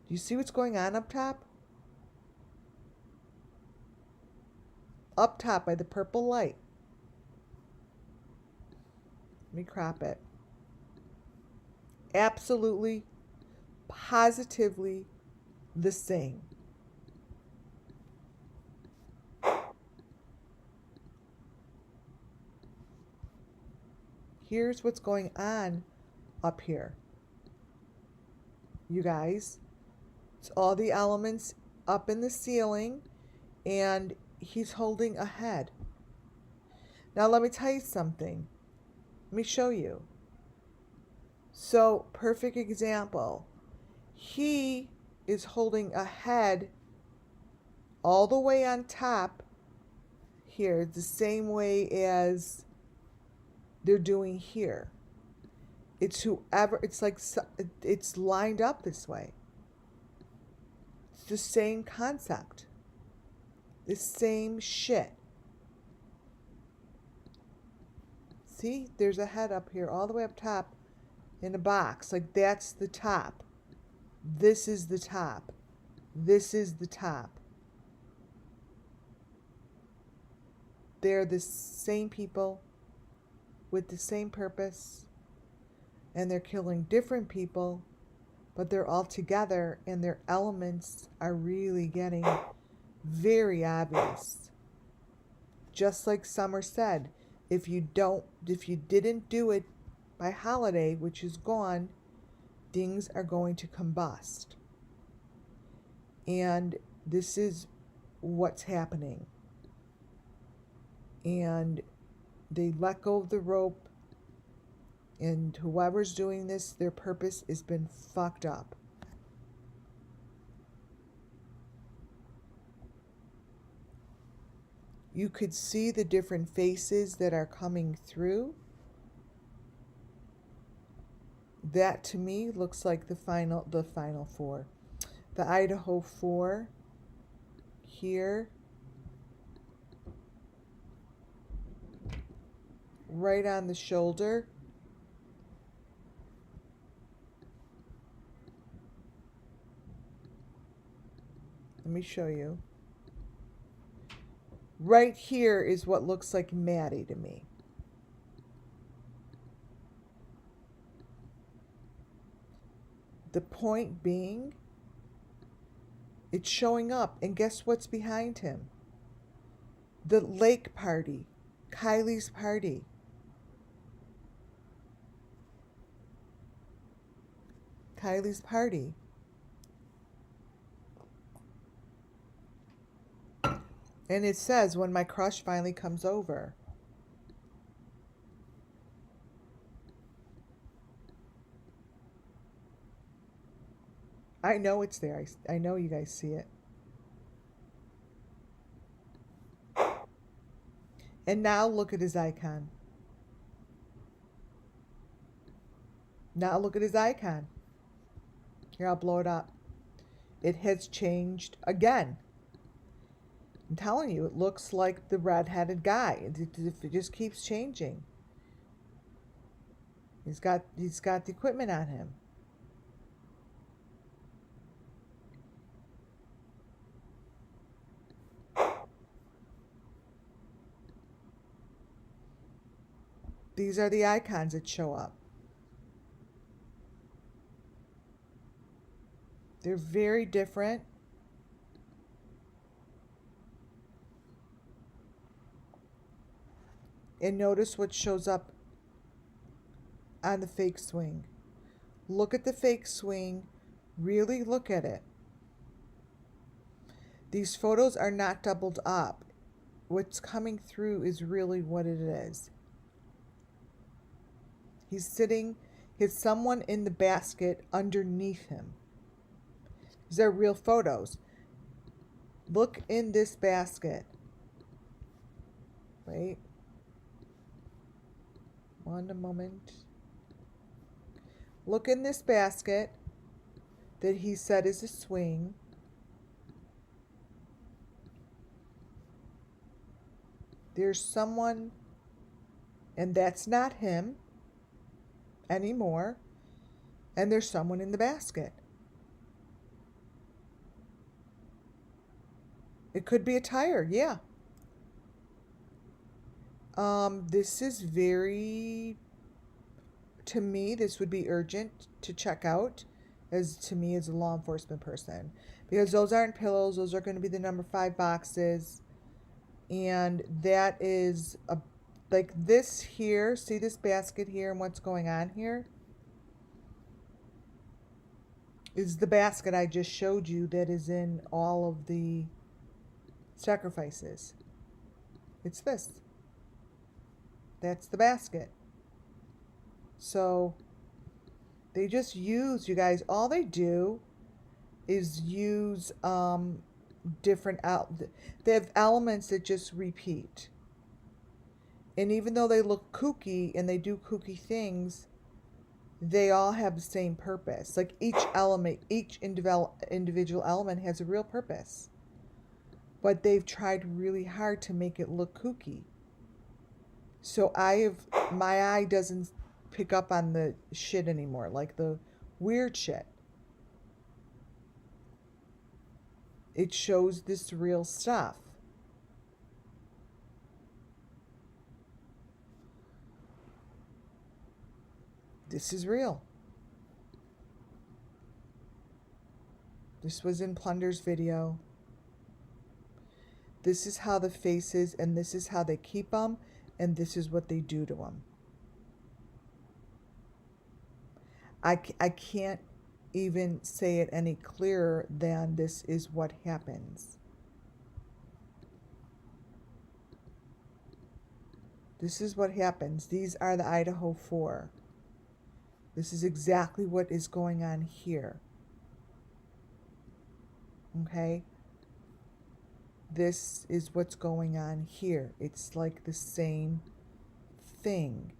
Do you see what's going on up top? up top by the purple light. Let me crop it. Absolutely, positively the same. Here's what's going on up here. You guys, it's all the elements up in the ceiling, and he's holding a head. Now let me tell you something. Let me show you. So, perfect example. He is holding a head all the way on top here, the same way as they're doing here. It's whoever, it's like, it's lined up this way. It's the same concept. The same shit. See, there's a head up here, all the way up top in a box. Like, that's the top. This is the top. This is the top. They're the same people with the same purpose, and they're killing different people, but they're all together, and their elements are really getting very obvious. Just like Summer said, if you didn't do it by holiday, which is gone, things are going to combust. And this is what's happening. And they let go of the rope, and whoever's doing this, their purpose has been fucked up. You could see the different faces that are coming through. That to me looks like the final four. The Idaho 4 here. Right on the shoulder. Let me show you. Right here is what looks like Maddie to me. The point being, it's showing up, and guess what's behind him? The lake party, KIELY's party. KIELY's party. And it says, when my crush finally comes over. I know it's there. I know you guys see it. And now look at his icon. Now look at his icon. Here, I'll blow it up. It has changed again. I'm telling you, it looks like the red-headed guy. It just keeps changing. He's got the equipment on him. These are the icons that show up. They're very different. And notice what shows up on the fake swing. Look at the fake swing. Really look at it. These photos are not doubled up. What's coming through is really what it is. He's sitting, there's someone in the basket underneath him. These are real photos. Look in this basket. Wait. One moment. Look in this basket that he said is a swing. There's someone, and that's not him anymore. And there's someone in the basket. It could be a tire, yeah. This is very, to me, this would be urgent to check out, as to me as a law enforcement person, because those aren't pillows. Those are going to be the number 5 boxes, and that is a, like this here. See this basket here and what's going on here is the basket I just showed you that is in all of the sacrifices. It's this. That's the basket. So they just use, you guys, all they do is use different they have elements that just repeat. And even though they look kooky and they do kooky things, they all have the same purpose. Like each element, each individual element has a real purpose. But they've tried really hard to make it look kooky. So my eye doesn't pick up on the shit anymore, like the weird shit. It shows this real stuff. This is real. This was in Plunder's video. This is how the face is, and this is how they keep them, and this is what they do to them. I can't even say it any clearer than this is what happens. This is what happens. These are the Idaho 4. This is exactly what is going on here. Okay? This is what's going on here. It's like the same thing.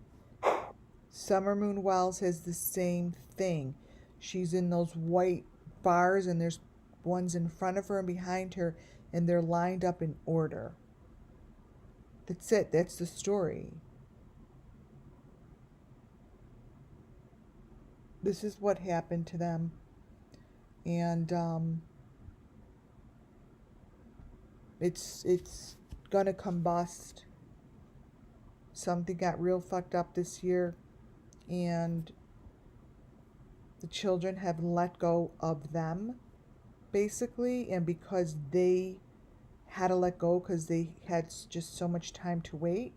Summer Moon Wells has the same thing. She's in those white bars, and there's ones in front of her and behind her, and they're lined up in order. That's it. That's the story. This is what happened to them. And it's gonna combust. Something got real fucked up this year, and the children have let go of them, basically, and because they had to let go because they had just so much time to wait,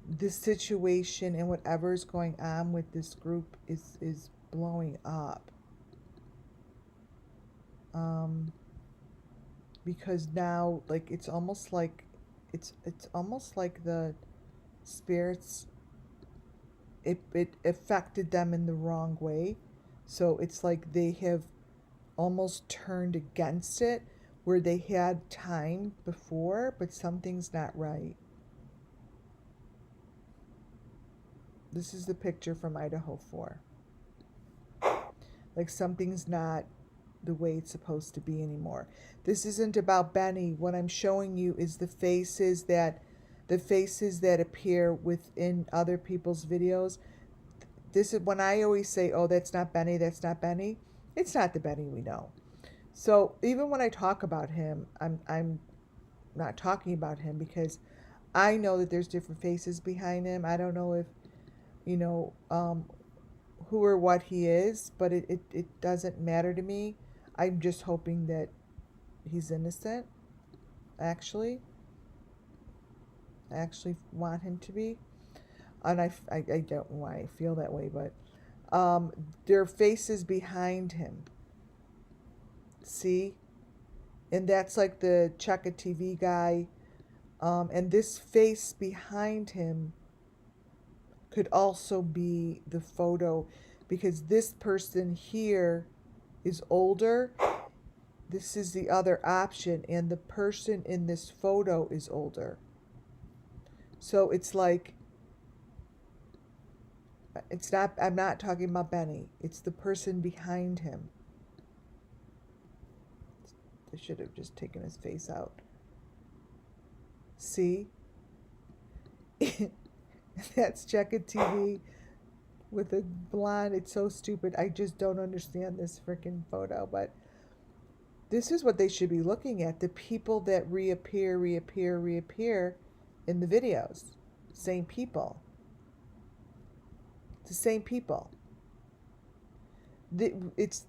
this situation and whatever is going on with this group is blowing up. Because now, like, it's almost like the spirits, it affected them in the wrong way. So it's like they have almost turned against it, where they had time before, but something's not right. This is the picture from Idaho 4. Like something's not the way it's supposed to be anymore. This isn't about Benny. What I'm showing you is the faces that appear within other people's videos. This is when I always say, oh, that's not Benny, that's not Benny. It's not the Benny we know. So even when I talk about him, I'm not talking about him because I know that there's different faces behind him. I don't know if, who or what he is, but it doesn't matter to me. I'm just hoping that he's innocent, actually. I actually want him to be. And I don't know why I feel that way, but there are faces behind him. See? And that's like the Check a TV guy. And this face behind him could also be the photo, because this person here is older. This is the other option, and the person in this photo is older. So it's like, it's not, I'm not talking about Benny. It's the person behind him. I should have just taken his face out. See? That's Check It TV with a blonde. It's so stupid. I just don't understand this freaking photo. But this is what they should be looking at. The people that reappear. in the videos. Same people. It's the same people. It's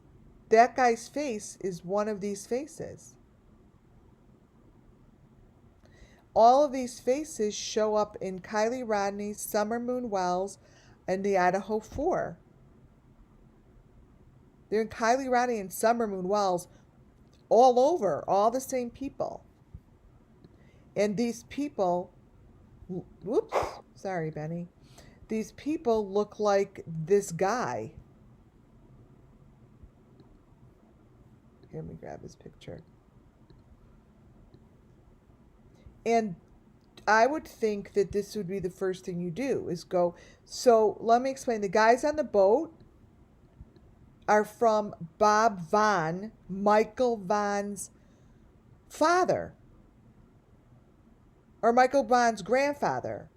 that guy's face is one of these faces. All of these faces show up in Kylie Rodney's Summer Moon Wells and the Idaho 4. They're in Kylie Rodney and Summer Moon Wells all over, all the same people. And these people, whoops, sorry, Benny. These people look like this guy. Here, let me grab his picture. And I would think that this would be the first thing you do is go. So let me explain. The guys on the boat are from Bob Vaughn, Michael Vaughn's father, or Michael Vaughn's grandfather.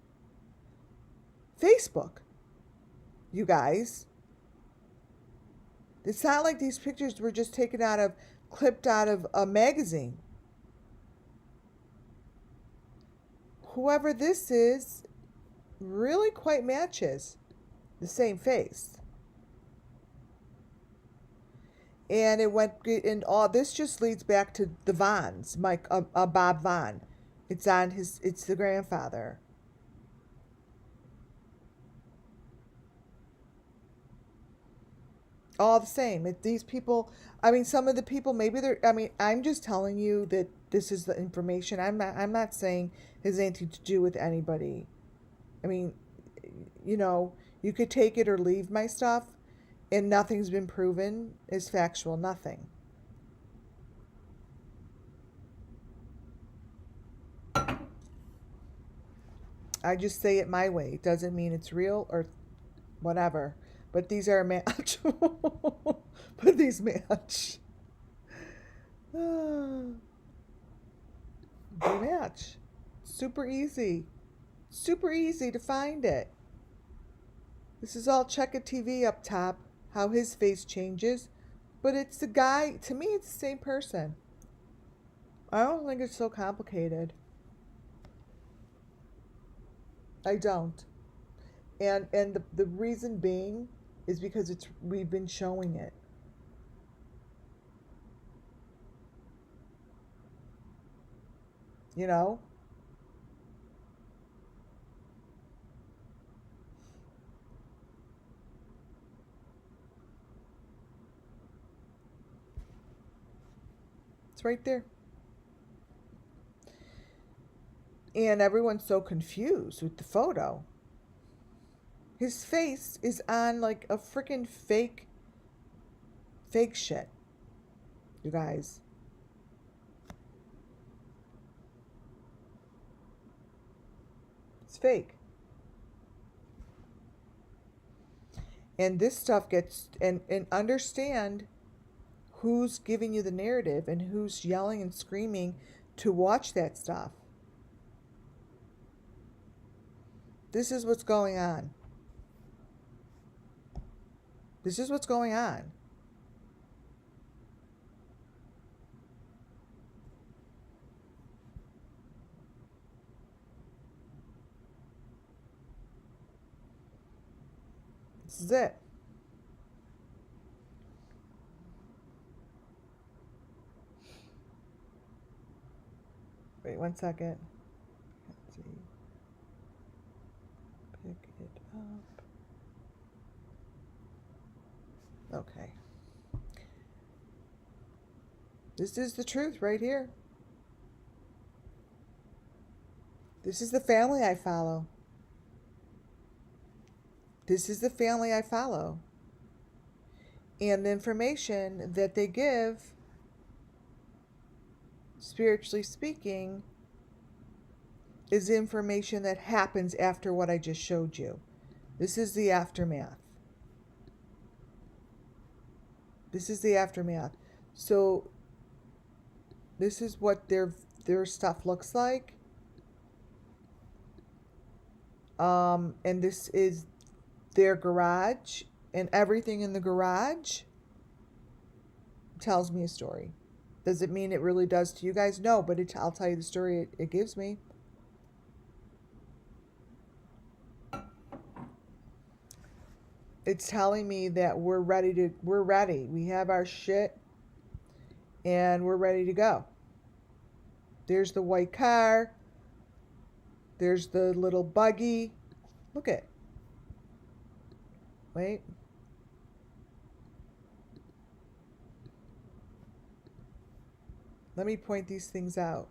Facebook, you guys. It's not like these pictures were just clipped out of a magazine. Whoever this is really quite matches the same face. And this just leads back to the Vaughns, Bob Vaughn. It's the grandfather. All the same. These people, some of the people, maybe I'm just telling you that this is the information. I'm not saying it has anything to do with anybody. You could take it or leave my stuff, and nothing's been proven is factual. Nothing. I just say it my way. It doesn't mean it's real or whatever. But these are a match. But these match. They match. Super easy. Super easy to find it. This is all Check It TV up top. How his face changes. But it's the guy. To me, it's the same person. I don't think it's so complicated. I don't. And the reason being is because we've been showing it. You know? It's right there. And everyone's so confused with the photo. His face is on like a freaking fake shit. You guys. It's fake. And this stuff and understand who's giving you the narrative and who's yelling and screaming to watch that stuff. This is what's going on. This is what's going on. This is it. Wait 1 second. Let's see. Pick it up. Okay. This is the truth right here. This is the family I follow. This is the family I follow. And the information that they give, spiritually speaking, is information that happens after what I just showed you. This is the aftermath. This is the aftermath. So this is what their stuff looks like. And this is their garage, and everything in the garage tells me a story. Does it mean it really does to you guys? No, but I'll tell you the story it gives me. it's telling me that we're ready. We have our shit and we're ready to go. There's the white car. There's the little buggy. Look at. Wait. Let me point these things out.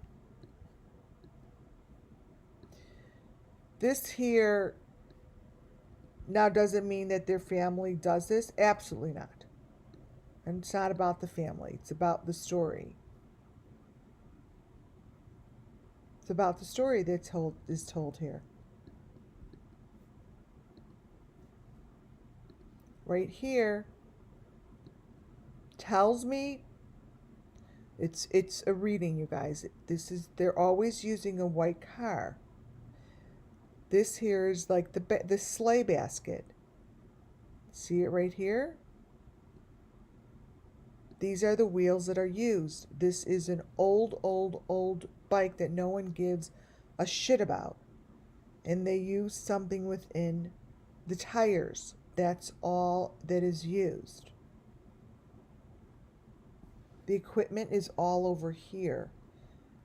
This here now doesn't mean that their family does this. Absolutely not. And it's not about the family. It's about the story. It's about the story that is told here. Right here tells me it's a reading, you guys. They're always using a white car. This here is like the sleigh basket. See it right here? These are the wheels that are used. This is an old bike that no one gives a shit about. And they use something within the tires. That's all that is used. The equipment is all over here.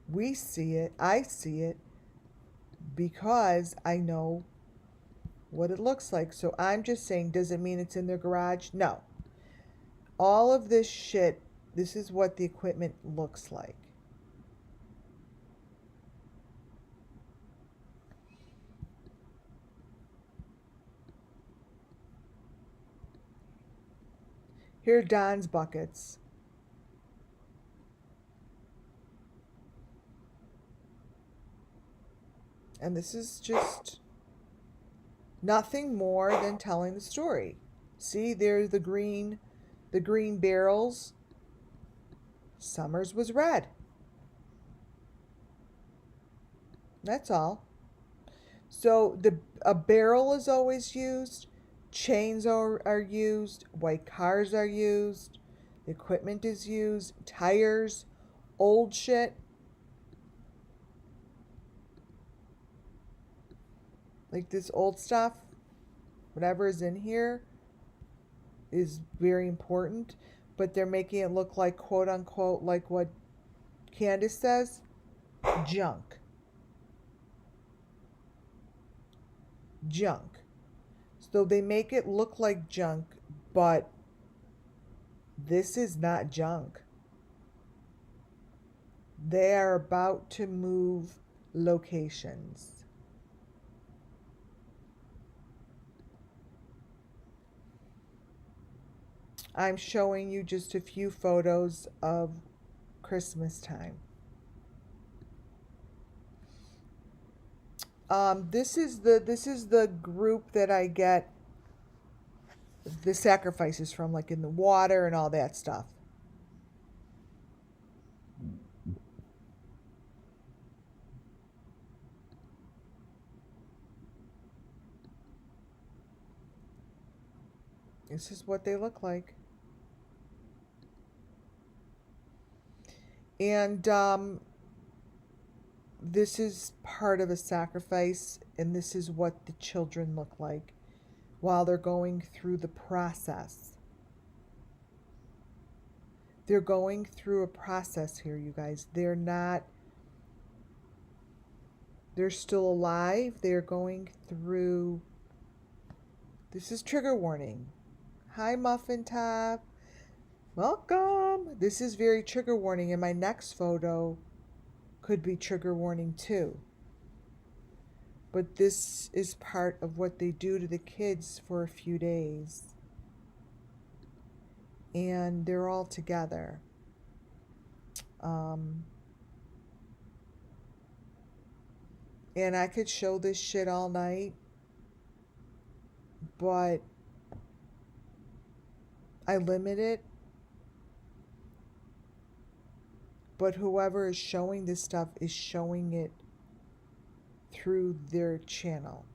We see it. I see it because I know what it looks like. So I'm just saying, does it mean it's in their garage? No. All of this shit, this is what the equipment looks like. Here are Don's buckets. And this is just nothing more than telling the story. See, there's the green barrels. Summer's was red. That's all. So a barrel is always used. Chains are used. White cars are used. Equipment is used. Tires. Old shit. Like this old stuff. Whatever is in here is very important. But they're making it look like, quote unquote, like what Candace says, junk. Junk. So they make it look like junk, but this is not junk. They are about to move locations. I'm showing you just a few photos of Christmas time. This is the group that I get the sacrifices from, like in the water and all that stuff. This is what they look like. And this is part of a sacrifice, and this is what the children look like while they're going through the process. They're going through a process here, you guys. They're still alive. They're going through. This is trigger warning. Hi, Muffin Top. Welcome. This is very trigger warning, and my next photo could be trigger warning too. But this is part of what they do to the kids for a few days. And they're all together. And I could show this shit all night, but I limit it. But whoever is showing this stuff is showing it through their channel.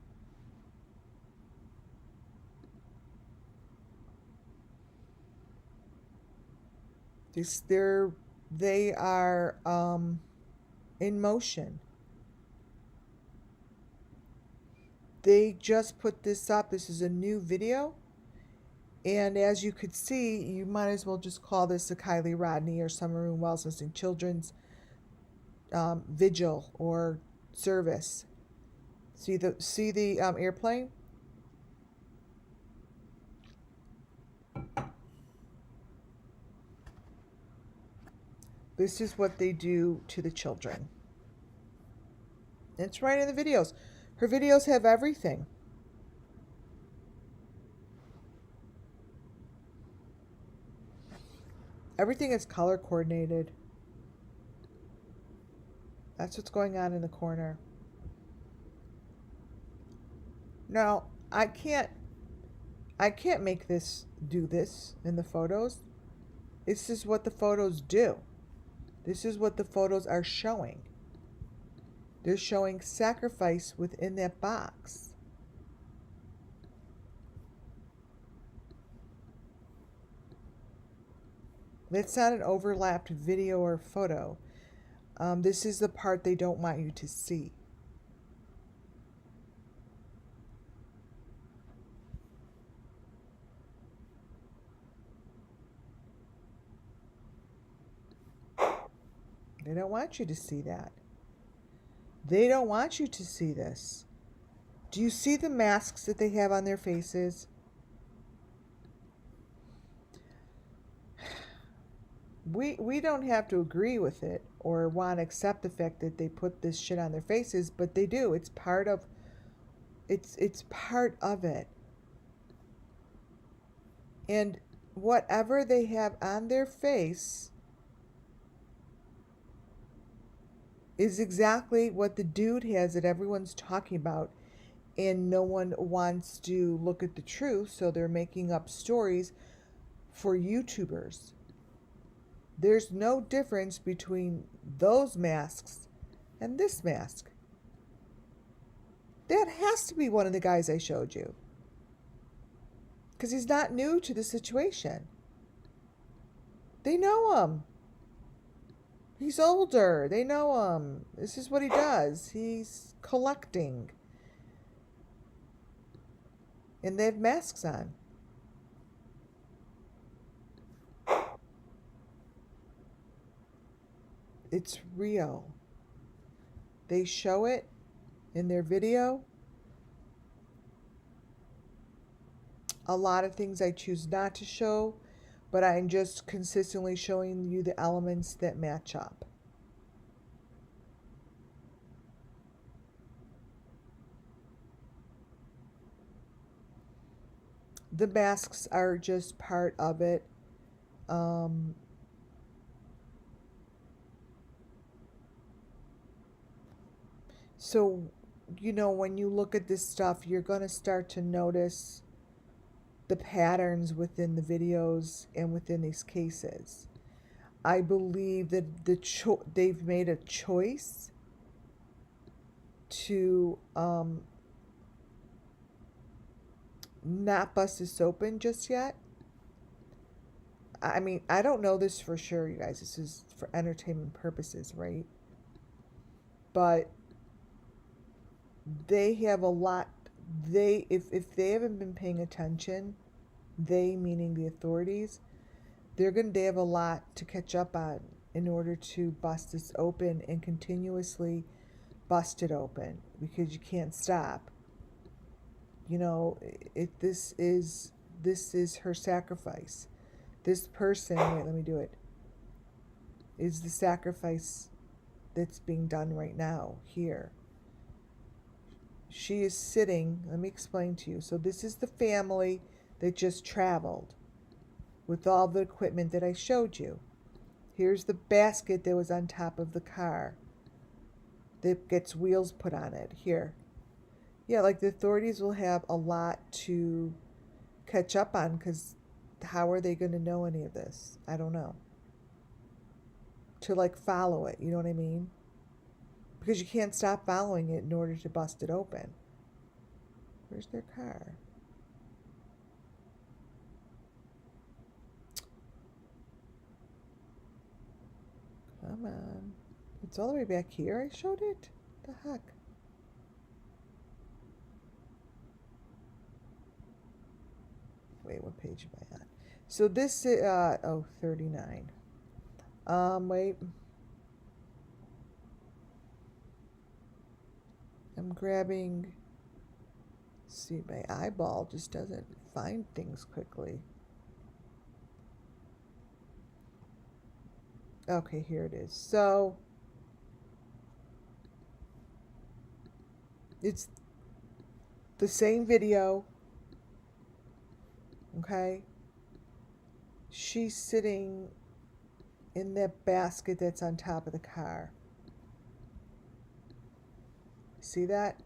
They are in motion. They just put this up. This is a new video, And as you could see, you might as well just call this a KIELY RODNI or Summer Wells Missing Children's vigil or service. See the airplane? This is what they do to the children. It's right in the videos. Her videos have everything. Everything is color coordinated. That's what's going on in the corner. Now, I can't make this do this in the photos. This is what the photos do. This is what the photos are showing. They're showing sacrifice within that box. That's not an overlapped video or photo. This is the part they don't want you to see. They don't want you to see that. They don't want you to see this. Do you see the masks that they have on their faces? We don't have to agree with it or want to accept the fact that they put this shit on their faces, but they do. It's part of part of it. And whatever they have on their face is exactly what the dude has that everyone's talking about, and no one wants to look at the truth, so they're making up stories for YouTubers. There's no difference between those masks and this mask. That has to be one of the guys I showed you, because he's not new to the situation. They know him. He's older. They know him. This is what he does. He's collecting. And they have masks on. It's real. They show it in their video. A lot of things I choose not to show, but I'm just consistently showing you the elements that match up. The masks are just part of it. So, you know, when you look at this stuff, you're going to start to notice the patterns within the videos and within these cases. I believe that they've made a choice to not bust this open just yet. I mean, I don't know this for sure, you guys. This is for entertainment purposes, right? But they have a lot. If they haven't been paying attention, they meaning the authorities, they have a lot to catch up on in order to bust this open and continuously bust it open, because you can't stop. You know, this is her sacrifice. This person, wait, let me do it, is the sacrifice that's being done right now here. She is sitting, let me explain to you. So this is the family that just traveled with all the equipment that I showed you. Here's the basket that was on top of the car that gets wheels put on it. Here. Yeah, like the authorities will have a lot to catch up on, because how are they going to know any of this? I don't know. To like follow it, you know what I mean? Because you can't stop following it in order to bust it open. Where's their car? Come on. It's all the way back here. I showed it. The heck? Wait, what page am I on? So this is, 39. Wait. I'm grabbing, see, my eyeball just doesn't find things quickly. Okay, here it is. So, it's the same video, okay? She's sitting in that basket that's on top of the car. See that?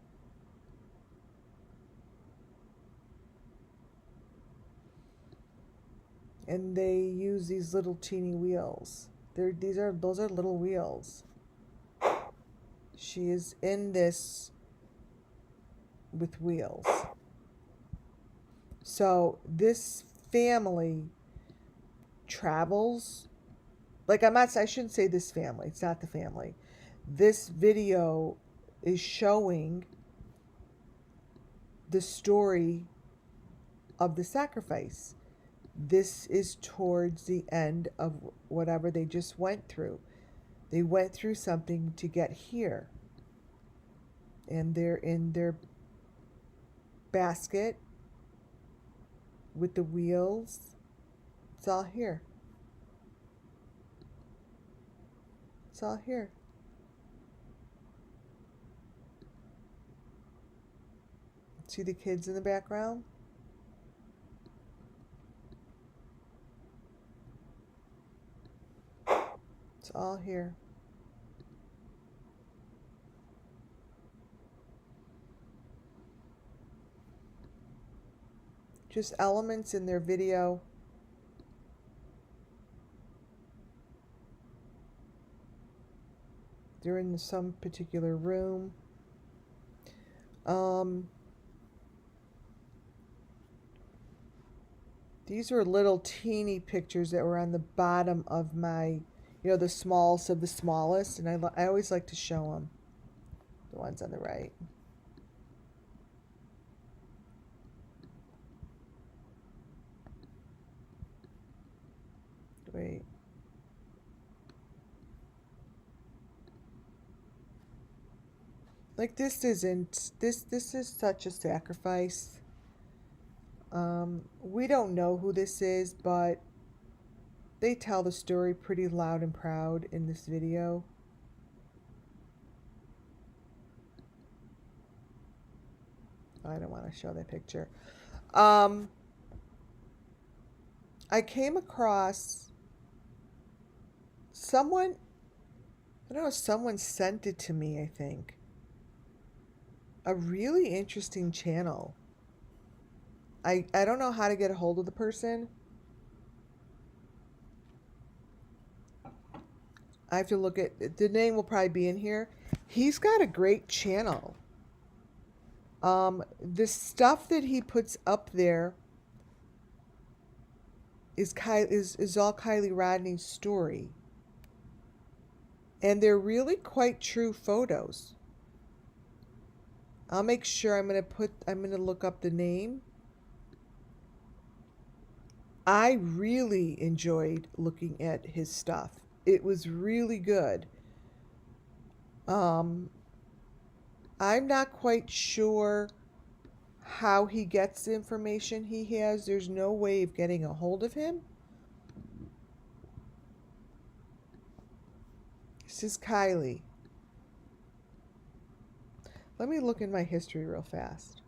And they use these little teeny wheels. Those are little wheels. She is in this with wheels. So this family travels, like I shouldn't say this family, it's not the family. This video is showing the story of the sacrifice. This is towards the end of whatever they just went through. They went through something to get here. And they're in their basket with the wheels. It's all here. It's all here. See the kids in the background? It's all here. Just elements in their video. They're in some particular room. These were little teeny pictures that were on the bottom of my, the smallest of the smallest. And I always like to show them. The ones on the right. Wait. Like this is such a sacrifice. We don't know who this is, but they tell the story pretty loud and proud in this video. I don't want to show that picture. I came across someone, I don't know, someone sent it to me, I think. A really interesting channel. I don't know how to get a hold of the person. I have to look at, the name will probably be in here. He's got a great channel. The stuff that he puts up there is all KIELY Rodni's story. And they're really quite true photos. I'll make sure I'm going to look up the name. I really enjoyed looking at his stuff. It was really good. I'm not quite sure how he gets the information he has. There's no way of getting a hold of him. This is KIELY. Let me look in my history real fast.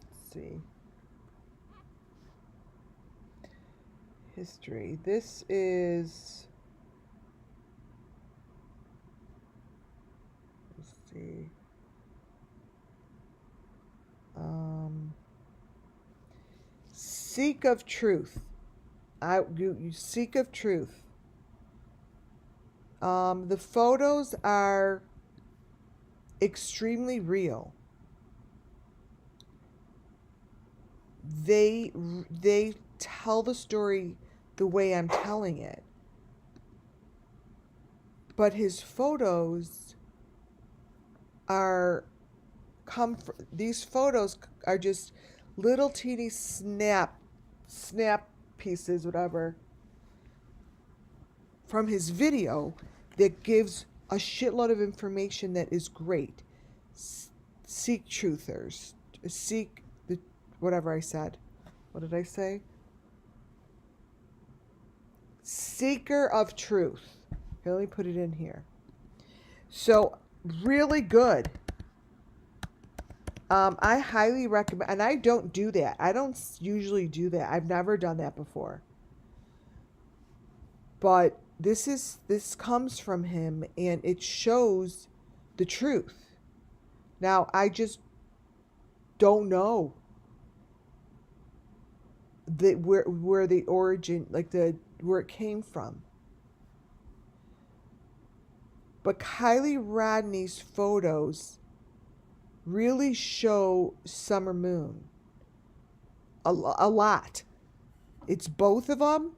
Let's see. History. This is, let's see. Seek of Truth. You seek of truth. The photos are extremely real. They tell the story the way I'm telling it. But his photos are these photos are just little teeny snap pieces, whatever, from his video that gives a shitload of information that is great. Seek truthers. Seek the, whatever I said. What did I say? Seeker of truth. Here, let me put it in here. So, really good. I highly recommend, and I don't do that. I don't usually do that. I've never done that before. But this comes from him, and it shows the truth. Now, I just don't know where the origin, like where it came from. But Kylie Rodney's photos really show summer moon a lot. It's both of them.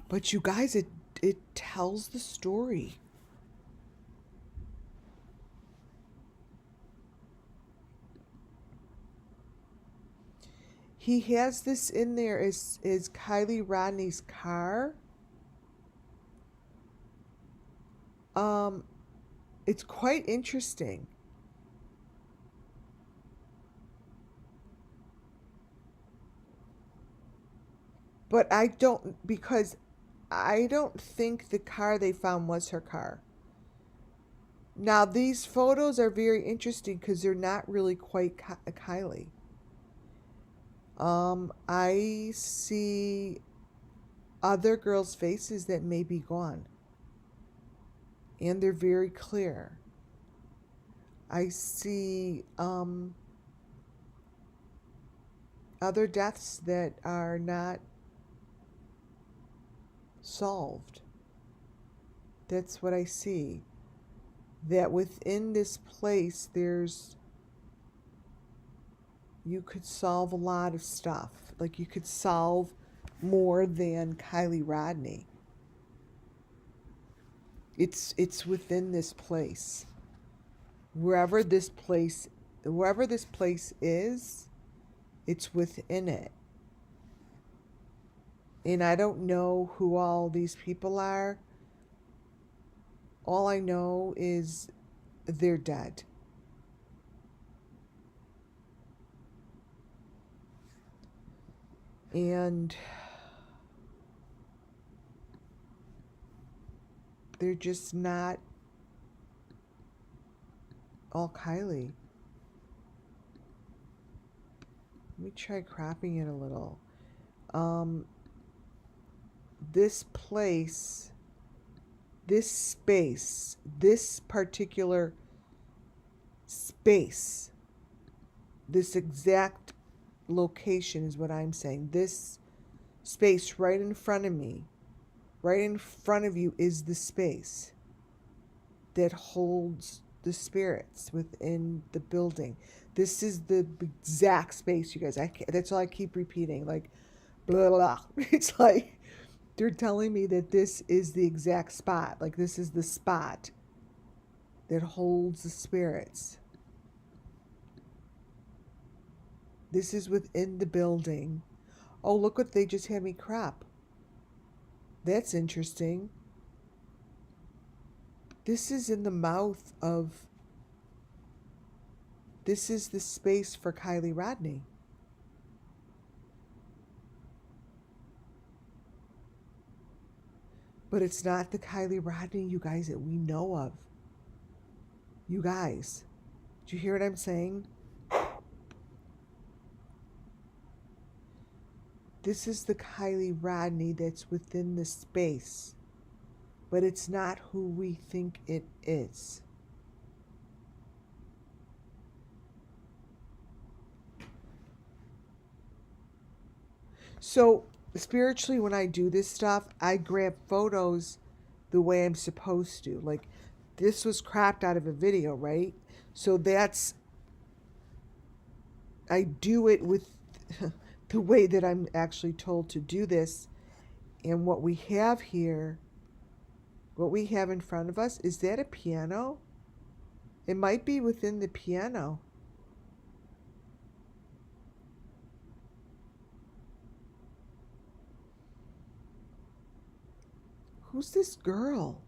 But you guys, it tells the story. He has this in there is Kylie Rodney's car. It's quite interesting. But I don't think the car they found was her car. Now, these photos are very interesting because they're not really quite Kylie. I see other girls' faces that may be gone. And they're very clear. I see other deaths that are not solved. That's what I see. That within this place, you could solve a lot of stuff. Like you could solve more than Kylie Rodney. It's within this place. Wherever this place is, it's within it. And I don't know who all these people are. All I know is they're dead. And they're just not all Kylie. Let me try cropping it a little. This place, this space, this particular space, this exact location is what I'm saying. This space right in front of me, right in front of you is the space that holds the spirits within the building. This is the exact space, you guys. That's all I keep repeating. Like, blah, blah. It's like they're telling me that this is the exact spot. Like, this is the spot that holds the spirits. This is within the building. Oh, look what they just had me crop. That's interesting. This is in the mouth of... This is the space for Kylie Rodney. But it's not the Kylie Rodney, you guys, that we know of. You guys, do you hear what I'm saying? This is the Kylie Rodney that's within the space. But it's not who we think it is. So, spiritually, when I do this stuff, I grab photos the way I'm supposed to. Like, this was cropped out of a video, right? So I do it with the way that I'm actually told to do this. And what we have here, what we have in front of us, is that a piano? It might be within the piano. Who's this girl?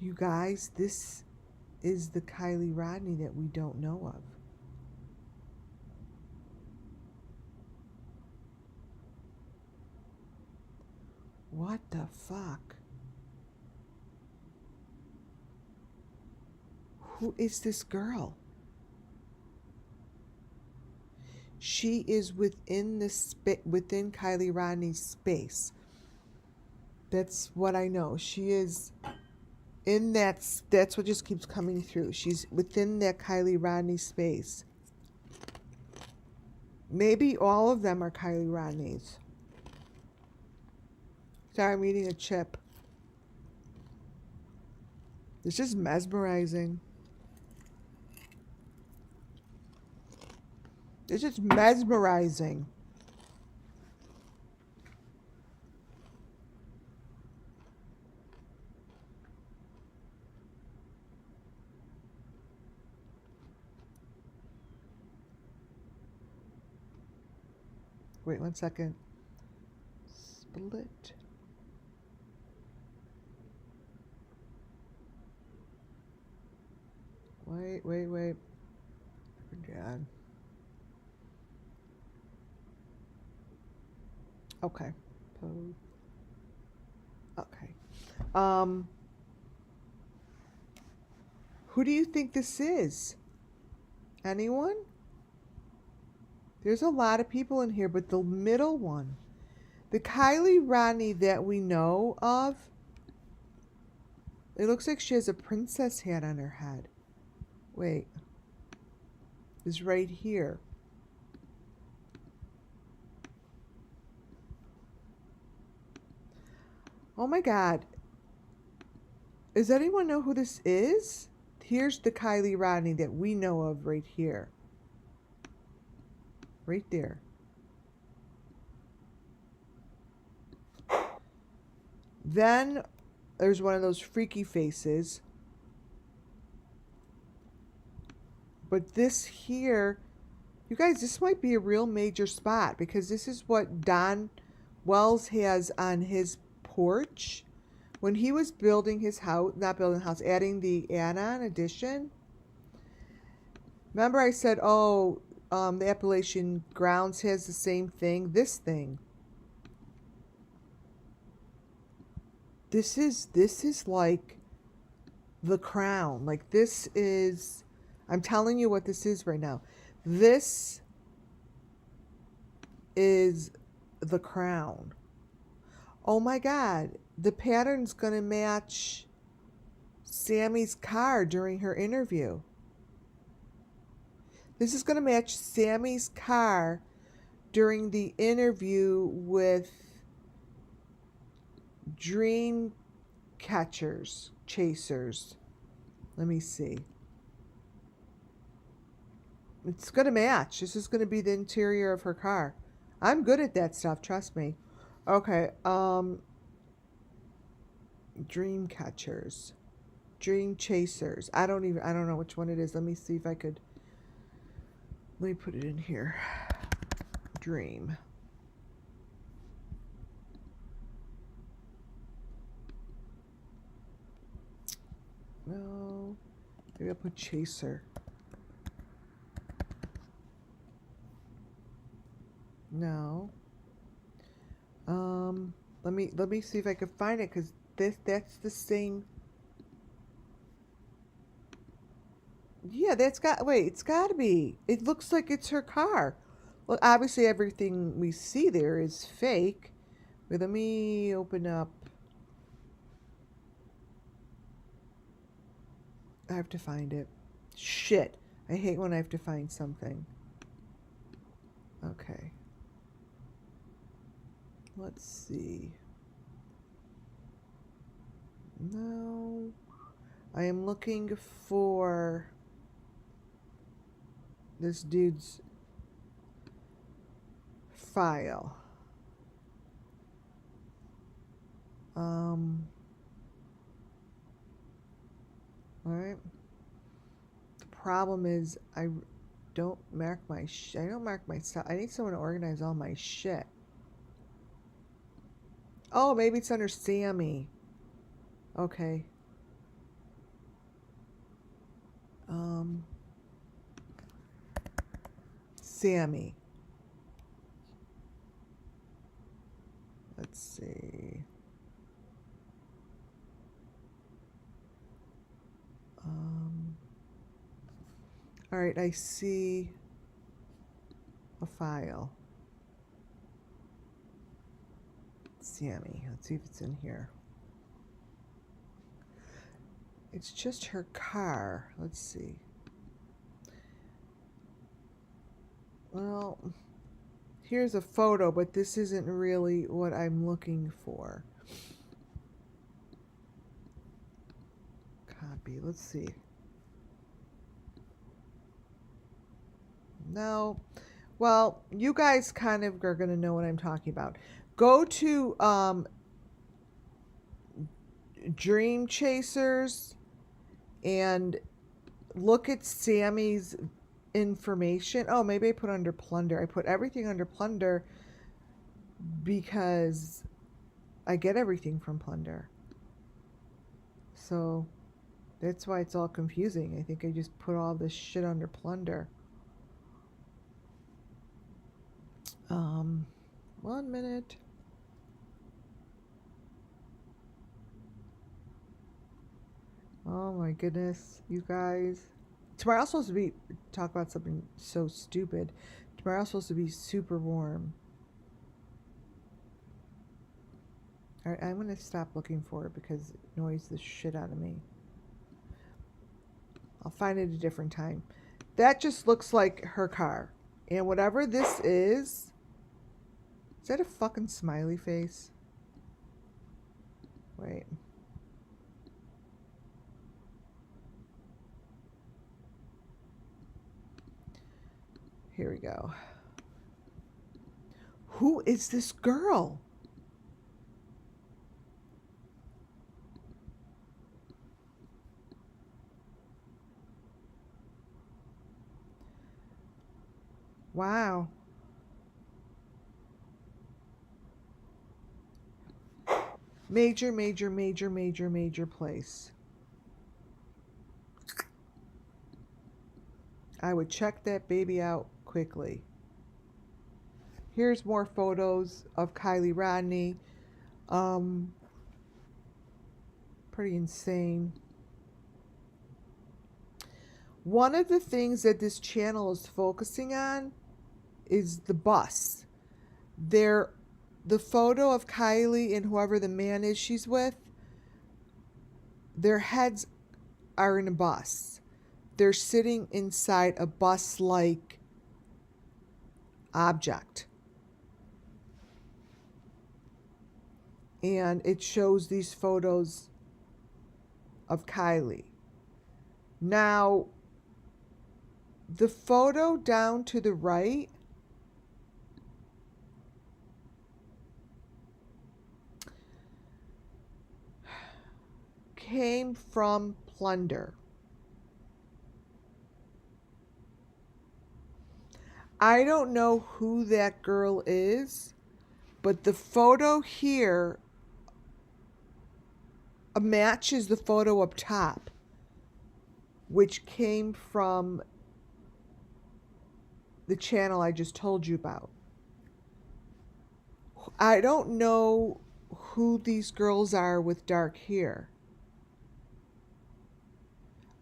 You guys, this is the KIELY Rodni that we don't know of. What the fuck? Who is this girl? She is within the within KIELY Rodni's space. That's what I know. She is in that's what just keeps coming through. She's within that KIELY Rodni space. Maybe all of them are KIELY Rodni's. Sorry, I'm eating a chip. It's just mesmerizing. It's just mesmerizing. Wait 1 second. Split. Wait. God. Okay. Pose. Okay. Who do you think this is? Anyone? There's a lot of people in here, but the middle one, the KIELY Rodni that we know of, it looks like she has a princess hat on her head. Wait. Is right here. Oh my God. Does anyone know who this is? Here's the KIELY Rodni that we know of right here. Right there. Then there's one of those freaky faces. But this here, you guys, this might be a real major spot because this is what Don Wells has on his porch when he was building his house, not building the house, adding the add-on addition. Remember I said, oh, the Appalachian Grounds has the same thing. This thing. This is like the crown. Like this is, I'm telling you what this is right now. This is the crown. Oh my God. The pattern's going to match Sammy's car during her interview. This is going to match Sammy's car during the interview with dream chasers. Let me see. It's going to match. This is going to be the interior of her car. I'm good at that stuff, trust me. Okay, dream chasers. I don't know which one it is. Let me see if I could. Let me put it in here. Dream. No. Maybe I'll put chaser. No. Let me see if I can find it because that's the same. Yeah, it's got to be. It looks like it's her car. Well, obviously everything we see there is fake. Wait, let me open up. I have to find it. Shit. I hate when I have to find something. Okay. Let's see. No. I am looking for this dude's file. All right. The problem is I don't mark my I don't mark my stuff. I need someone to organize all my shit. Oh, maybe it's under Sammy. Okay. Sammy. Let's see. All right, I see a file. Sammy. Let's see if it's in here. It's just her car. Let's see. Well, here's a photo, but this isn't really what I'm looking for. Copy. Let's see. No. Well, you guys kind of are going to know what I'm talking about. Go to Dream Chasers and look at Sammy's information. Oh, maybe I put under Plunder. I put everything under Plunder because I get everything from Plunder. So that's why it's all confusing. I think I just put all this shit under Plunder. 1 minute. Oh my goodness, you guys. Tomorrow's supposed to be, talk about something so stupid. Tomorrow's supposed to be super warm. Alright, I'm going to stop looking for it because it annoys the shit out of me. I'll find it a different time. That just looks like her car. And whatever this is that a fucking smiley face? Wait. Here we go. Who is this girl? Wow. Major, major, major, major, major place. I would check that baby out quickly. Here's more photos of KIELY RODNI. Pretty insane. One of the things that this channel is focusing on is the bus. The photo of KIELY and whoever the man is she's with, their heads are in a bus. They're sitting inside a bus-like object. And it shows these photos of KIELY. Now, the photo down to the right came from Plunder. I don't know who that girl is, but the photo here matches the photo up top, which came from the channel I just told you about. I don't know who these girls are with dark hair.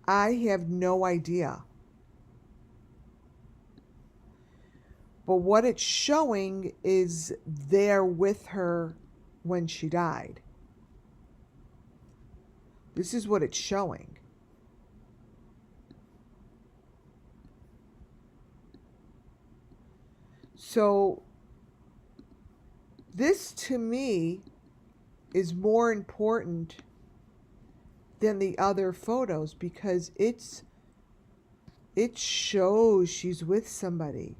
I have no idea. But what it's showing is they're with her when she died. This is what it's showing. So this to me is more important than the other photos because it's It shows she's with somebody.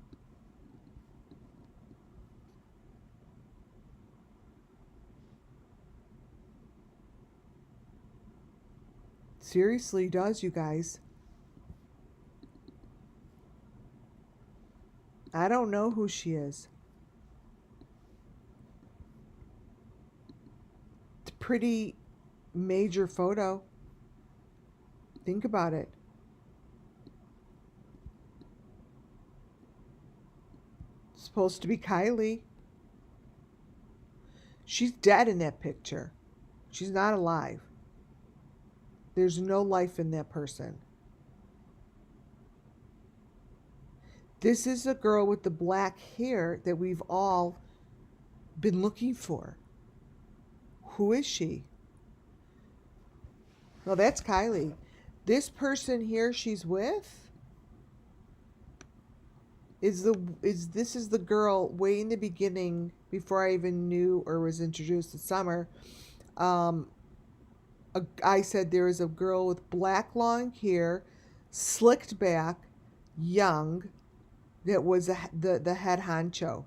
Seriously does, you guys. I don't know who she is. It's a pretty major photo. Think about it. It's supposed to be Kylie. She's dead in that picture. She's not alive. There's no life in that person. This is a girl with the black hair that we've all been looking for. Who is she? Well, that's Kylie. This person here she's with is the girl way in the beginning, before I even knew or was introduced to Summer. I said there is a girl with black long hair, slicked back, young, that was the head honcho.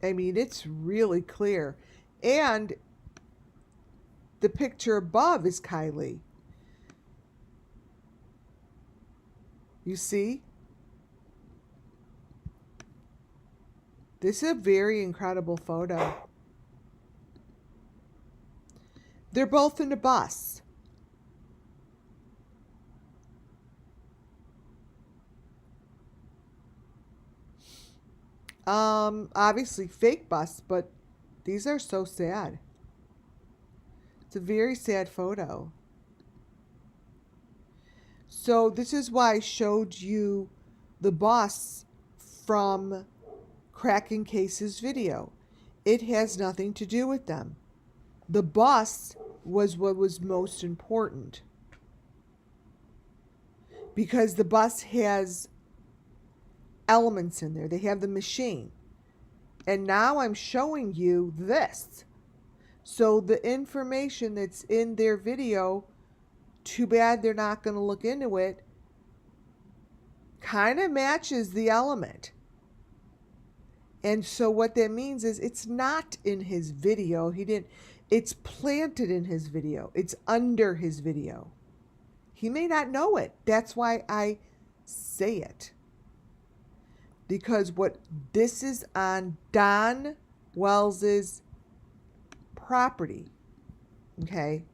I mean, it's really clear. And the picture above is Kylie. You see? This is a very incredible photo. They're both in a bus. Obviously fake bus, but these are so sad. It's a very sad photo. So this is why I showed you the bus from Cracking Cases video. It has nothing to do with them. The bus was what was most important, because the bus has elements in there. They have the machine. And now I'm showing you this. So the information that's in their video, too bad they're not going to look into it, kind of matches the element. And so what that means is it's not in his video. It's planted in his video. It's under his video. He may not know it. That's why I say it. Because this is on Don Wells's property. Okay?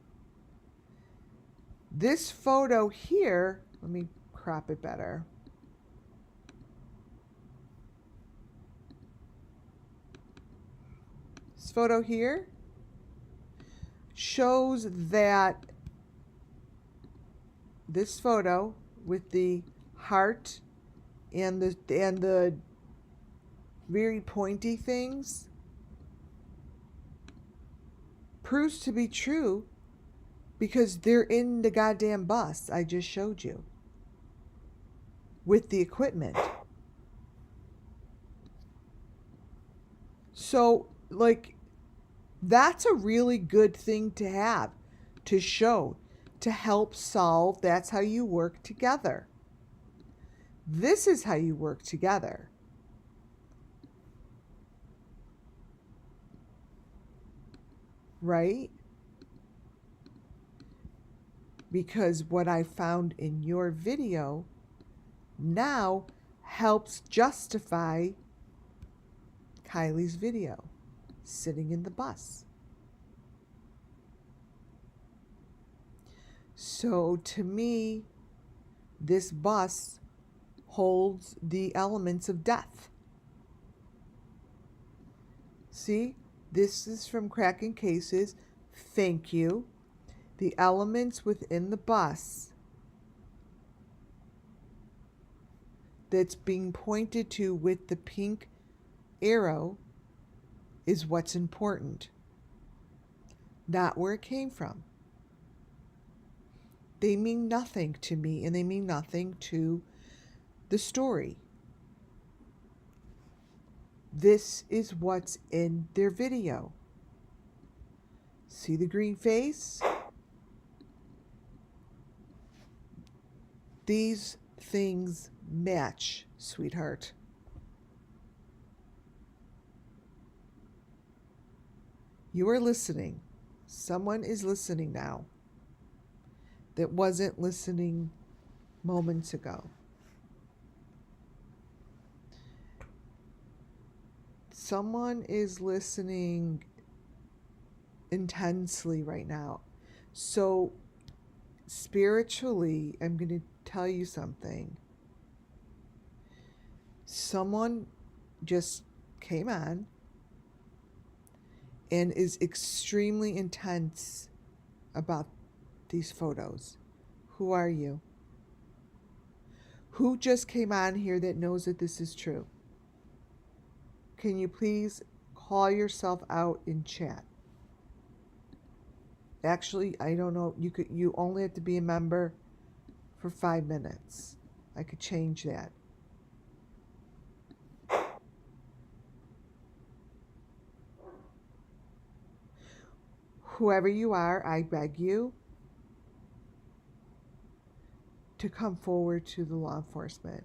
This photo here, let me crop it better. This photo here shows that this photo with the heart and the very pointy things proves to be true, because they're in the goddamn bus I just showed you with the equipment. So, like, that's a really good thing to have, to show, to help solve. That's how you work together. This is how you work together. Right? Because what I found in your video now helps justify Kylie's video, sitting in the bus. So to me, this bus holds the elements of death. See, this is from Cracking Cases. Thank you. The elements within the bus that's being pointed to with the pink arrow is what's important, not where it came from. They mean nothing to me, and they mean nothing to the story. This is what's in their video. See the green face? These things match, sweetheart. You are listening. Someone is listening now that wasn't listening moments ago. Someone is listening intensely right now. So spiritually, I'm going to tell you something. Someone just came on and is extremely intense about these photos. Who are you? Who just came on here that knows that this is true? Can you please call yourself out in chat? Actually, I don't know. You only have to be a member for 5 minutes. I could change that. Whoever you are, I beg you to come forward to the law enforcement,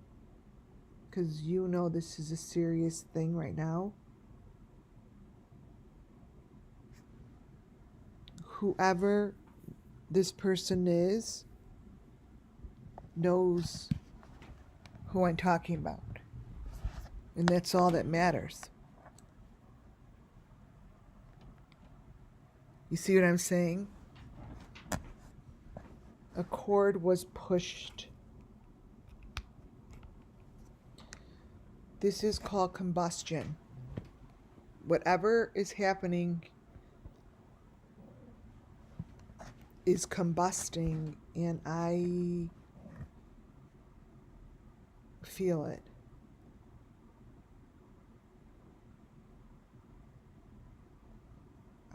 because you know this is a serious thing right now. Whoever this person is knows who I'm talking about, and that's all that matters. You see what I'm saying? A cord was pushed. This is called combustion. Whatever is happening is combusting, and I feel it.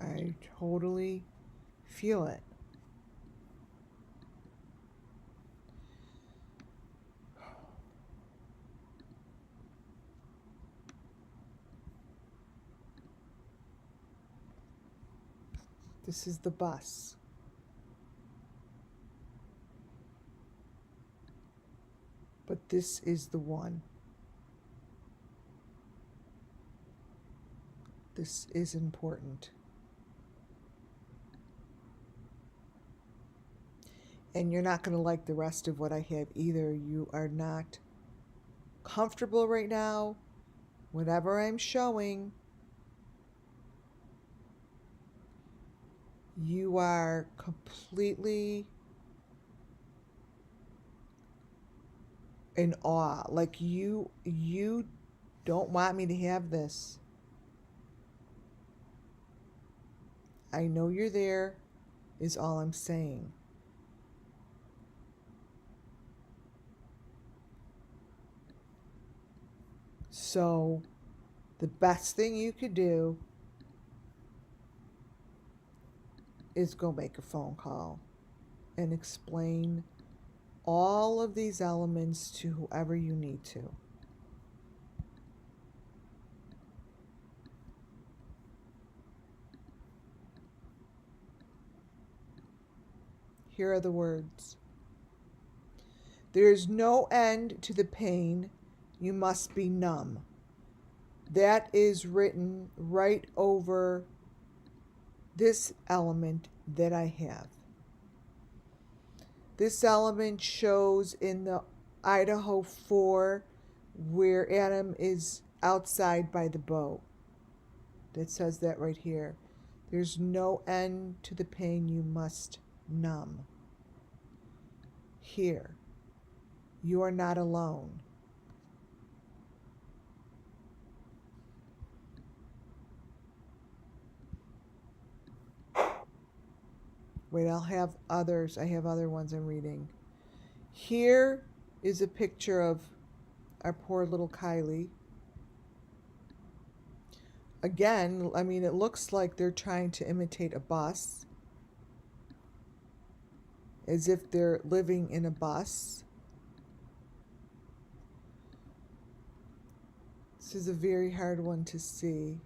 I totally feel it. This is the bus. But this is the one. This is important. And you're not going to like the rest of what I have either. You are not comfortable right now. Whatever I'm showing, you are completely in awe. Like you don't want me to have this. I know you're there, is all I'm saying. So the best thing you could do is go make a phone call and explain all of these elements to whoever you need to. Here are the words. There is no end to the pain. You must be numb. That is written right over this element that I have. This element shows in the Idaho 4 where Adam is outside by the boat. That says that right here. There's no end to the pain you must numb. Here, you are not alone. Wait, I'll have others. I have other ones I'm reading. Here is a picture of our poor little KIELY. Again, I mean, it looks like they're trying to imitate a bus, as if they're living in a bus. This is a very hard one to see.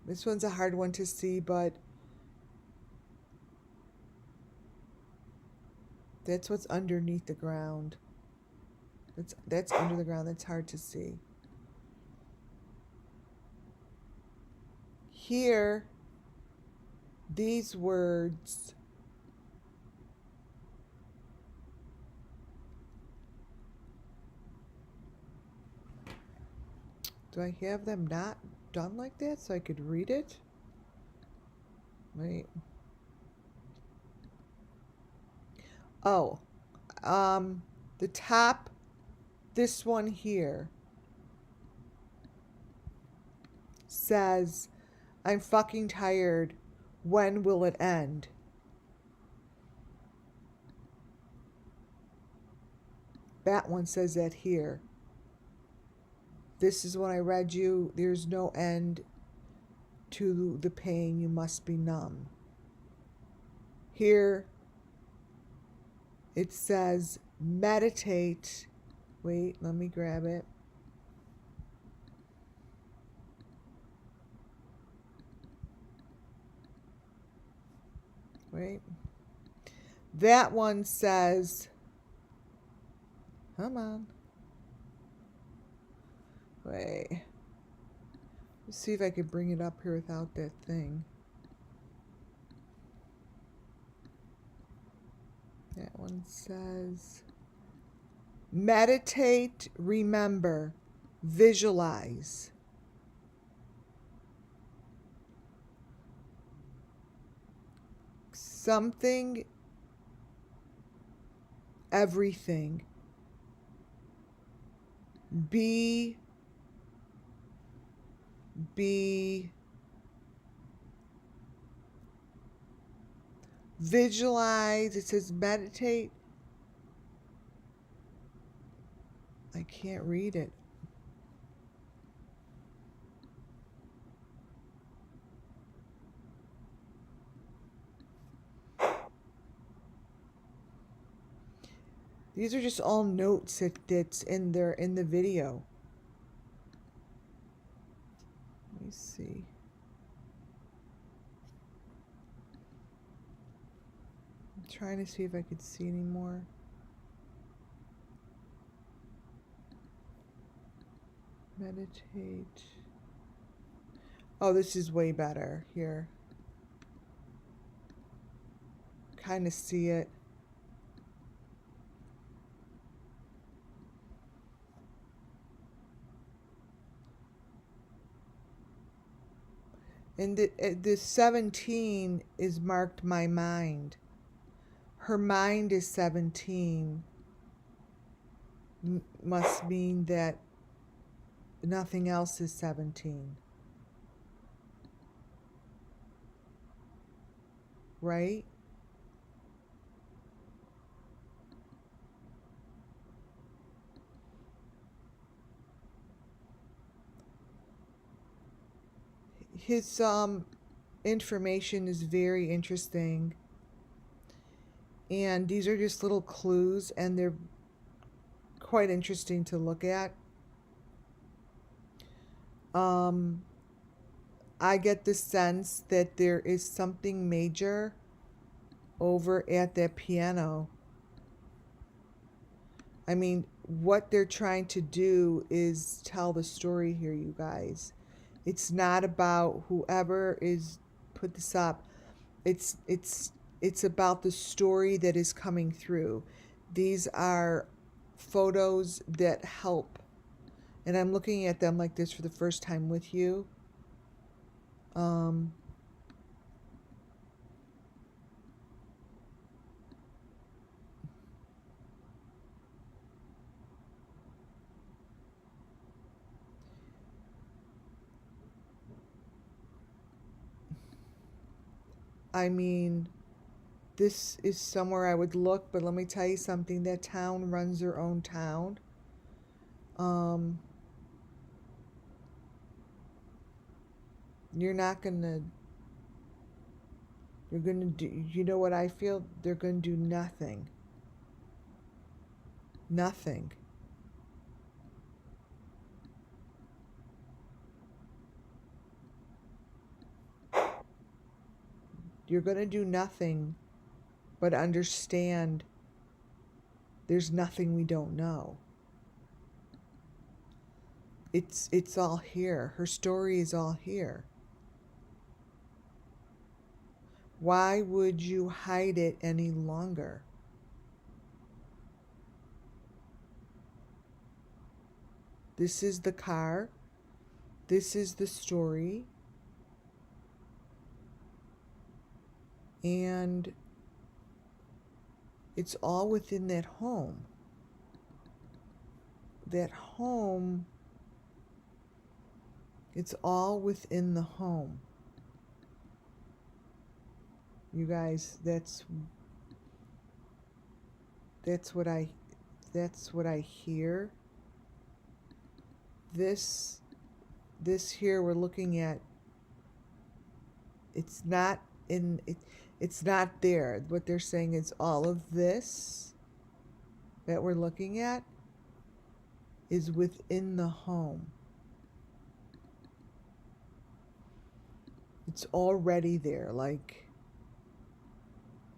This one's a hard one to see, but that's what's underneath the ground. That's under the ground. That's hard to see. Here, these words do I have them not done like that so I could read it? Wait. Oh, the top, this one here says, I'm fucking tired. When will it end? That one says that here. This is when I read you. There's no end to the pain. You must be numb. Here it says meditate. Wait, let me grab it. Wait. That one says, come on. Wait. Let's see if I can bring it up here without that thing. That one says, meditate, remember, visualize. Something, everything. Be visualize. It says meditate. I can't read it. These are just all notes that's in there in the video. Let me see. I'm trying to see if I could see any more. Meditate. Oh, this is way better here. Kind of see it. And the 17 is marked my mind. Her mind is 17. Must mean that nothing else is 17. Right? His information is very interesting, and these are just little clues, and they're quite interesting to look at. I get the sense that there is something major over at that piano. I mean, what they're trying to do is tell the story here, you guys. It's not about whoever is put this up. It's about the story that is coming through. These are photos that help. And I'm looking at them like this for the first time with you. I mean, this is somewhere I would look, but let me tell you something. That town runs their own town. You're gonna do, you know what I feel? They're gonna do nothing. Nothing. You're going to do nothing but understand there's nothing we don't know. It's all here. Her story is all here. Why would you hide it any longer? This is the car. This is the story. And it's all within that home. That home, it's all within the home. You guys, that's what I hear. This here we're looking at, it's not in it, it's not there. What they're saying is all of this that we're looking at is within the home. It's already there. Like,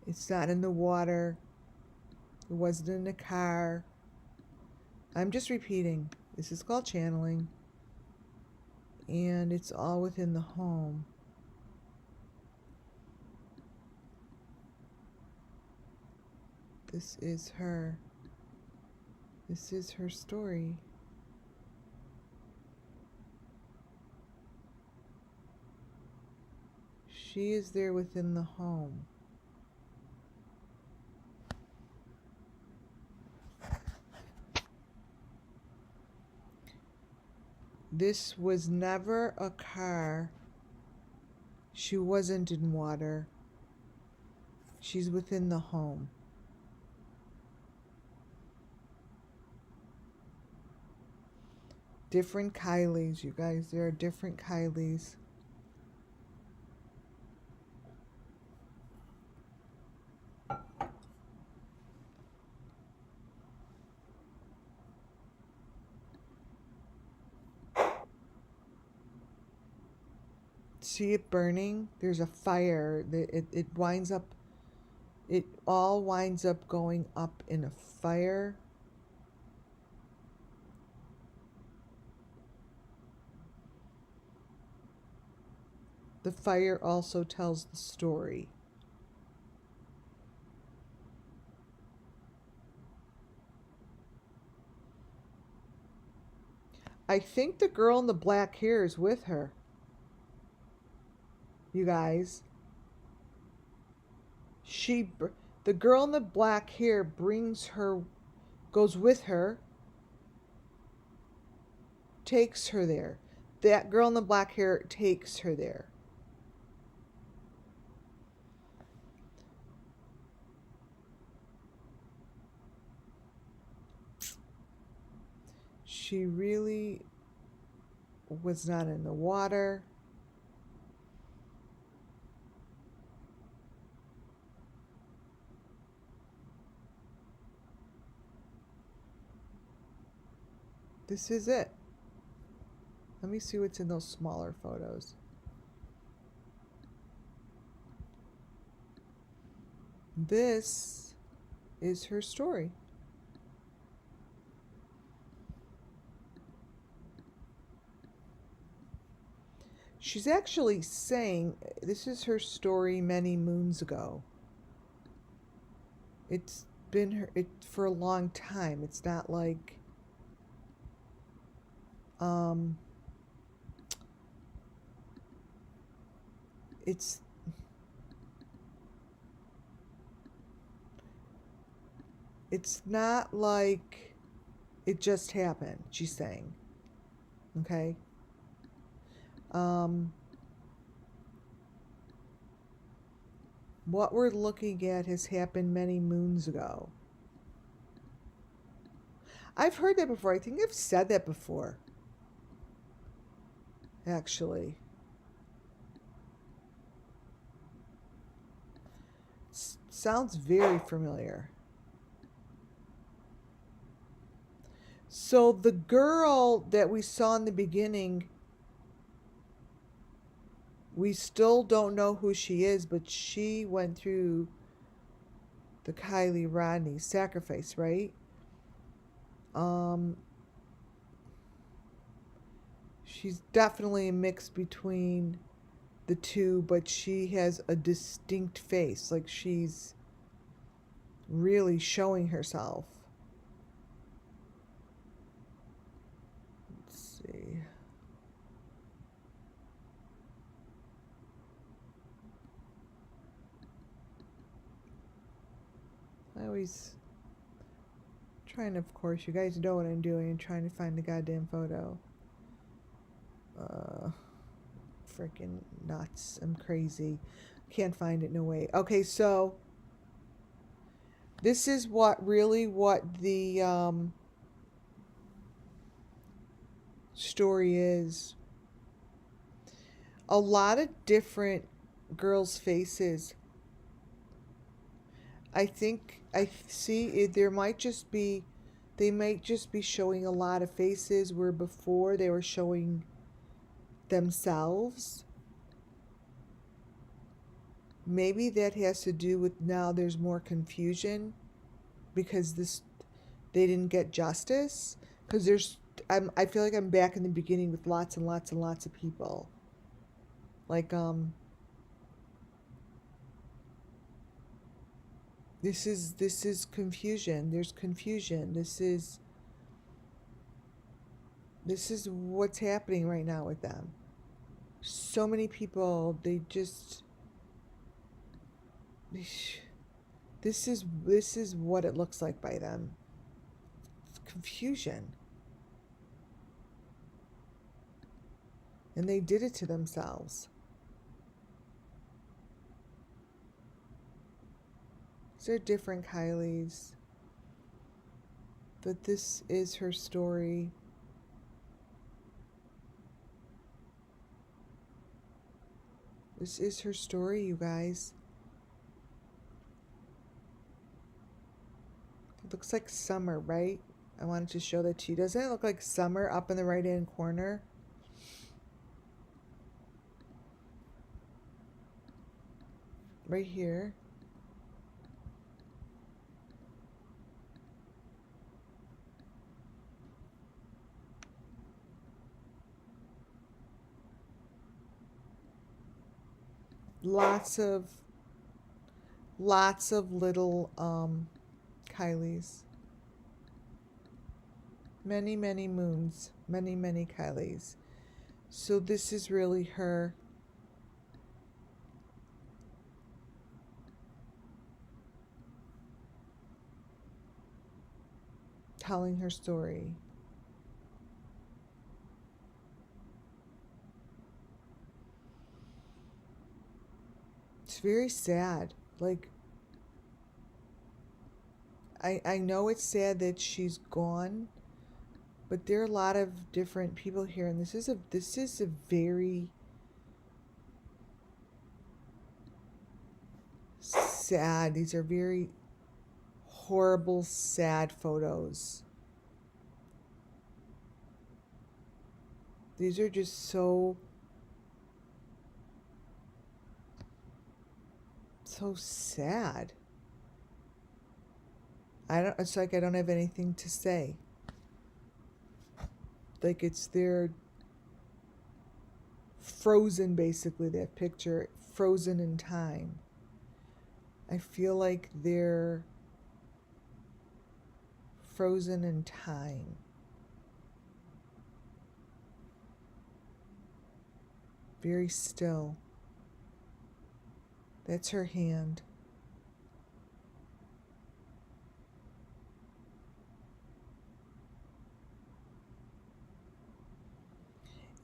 it's not in the water. It wasn't in the car. I'm just repeating. This is called channeling. And it's all within the home. This is her. This is her story. She is there within the home. This was never a car. She wasn't in water. She's within the home. Different KIELYs, you guys. There are different KIELYs. See it burning? There's a fire. It winds up, it all winds up going up in a fire. The fire also tells the story. I think the girl in the black hair is with her. You guys. The girl in the black hair brings her, goes with her, takes her there. That girl in the black hair takes her there. She really was not in the water. This is it. Let me see what's in those smaller photos. This is her story. She's actually saying this is her story many moons ago. It's been her for a long time. It's not like it's not like it just happened, she's saying. Okay? What we're looking at has happened many moons ago. I've heard that before. I think I've said that before. Actually. Sounds very familiar. So the girl that we saw in the beginning we still don't know who she is, but she went through the KIELY RODNI sacrifice, right? She's definitely a mix between the two, but she has a distinct face. Like she's really showing herself. Let's see. I always trying to, of course, you guys know what I'm doing. I'm trying to find the goddamn photo. Freaking nuts. I'm crazy. Can't find it, no way. Okay, so this is what the story is. A lot of different girls' faces. I think I see it, there might just be, they might just be showing a lot of faces where before they were showing themselves. Maybe that has to do with now there's more confusion because they didn't get justice, because I feel like I'm back in the beginning with lots and lots and lots of people. Like this is confusion. There's confusion. This is what's happening right now with them. So many people, they just this is what it looks like by them. It's confusion. And they did it to themselves. These are different KIELYs. But this is her story. This is her story, you guys. It looks like summer, right? I wanted to show that to you. Doesn't it look like summer up in the right-hand corner? Right here. Lots of little KIELYs. Many, many moons. Many, many KIELYs. So this is really her telling her story. It's very sad. Like, I know it's sad that she's gone, but there are a lot of different people here, and this is a very sad. These are very horrible, sad photos. These are just so sad. It's like I don't have anything to say. Like they're frozen, basically, that picture, frozen in time. I feel like they're frozen in time. Very still. That's her hand.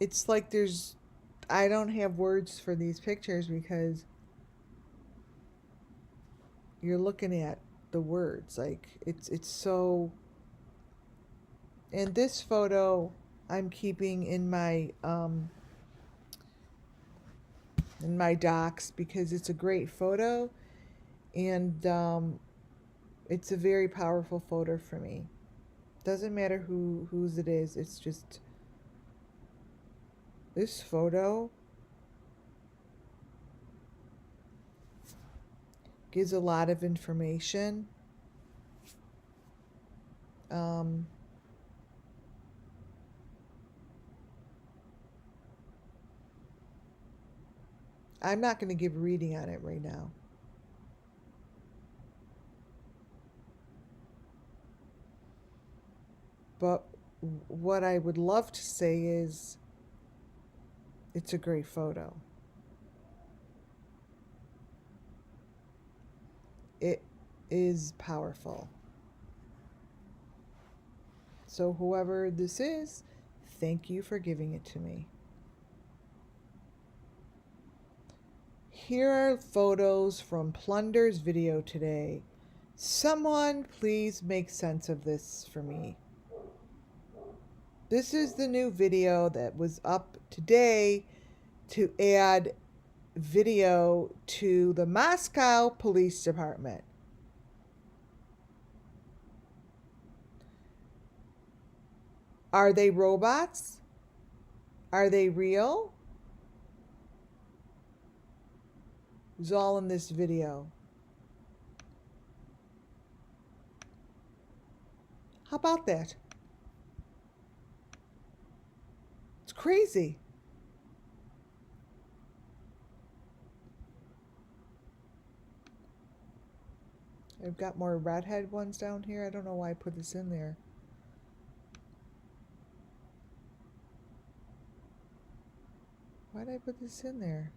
It's like I don't have words for these pictures because you're looking at the words. Like it's so. And this photo I'm keeping in my docs because it's a great photo, and it's a very powerful photo for me. Doesn't matter whose it is. It's just this photo gives a lot of information. I'm not going to give a reading on it right now. But what I would love to say is it's a great photo. It is powerful. So whoever this is, thank you for giving it to me. Here are photos from Plunder's video today. Someone please make sense of this for me. This is the new video that was up today to add video to the Moscow Police Department. Are they robots? Are they real? It's all in this video. How about that? It's crazy. I've got more redhead ones down here. I don't know why I put this in there. Why did I put this in there?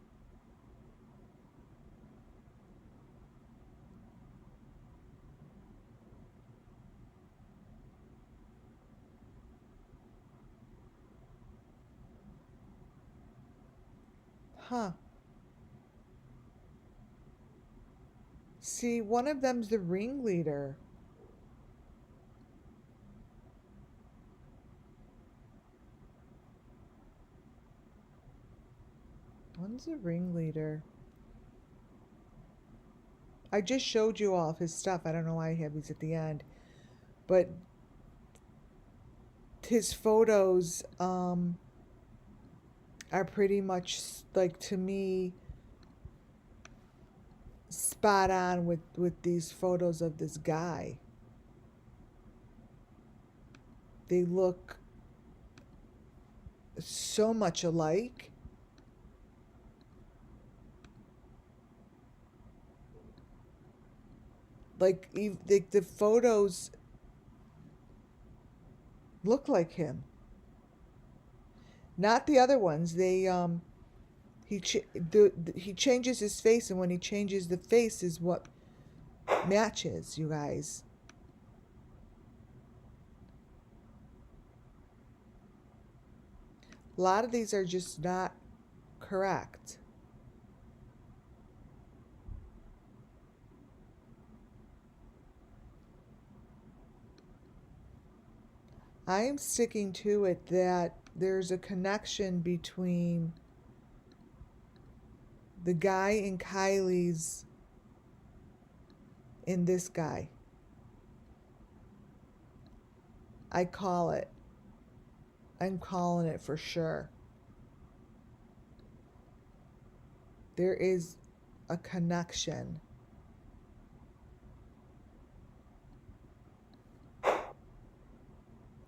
Huh. See, one of them's the ringleader. One's the ringleader. I just showed you all of his stuff. I don't know why I have these at the end. But his photos are pretty much, like, to me, spot on with these photos of this guy. They look so much alike. Like, the photos look like him. Not the other ones. They he changes his face, and when he changes the face is what matches, you guys. A lot of these are just not correct. I am sticking to it that there's a connection between the guy in KIELY's and this guy. I call it. I'm calling it for sure. There is a connection.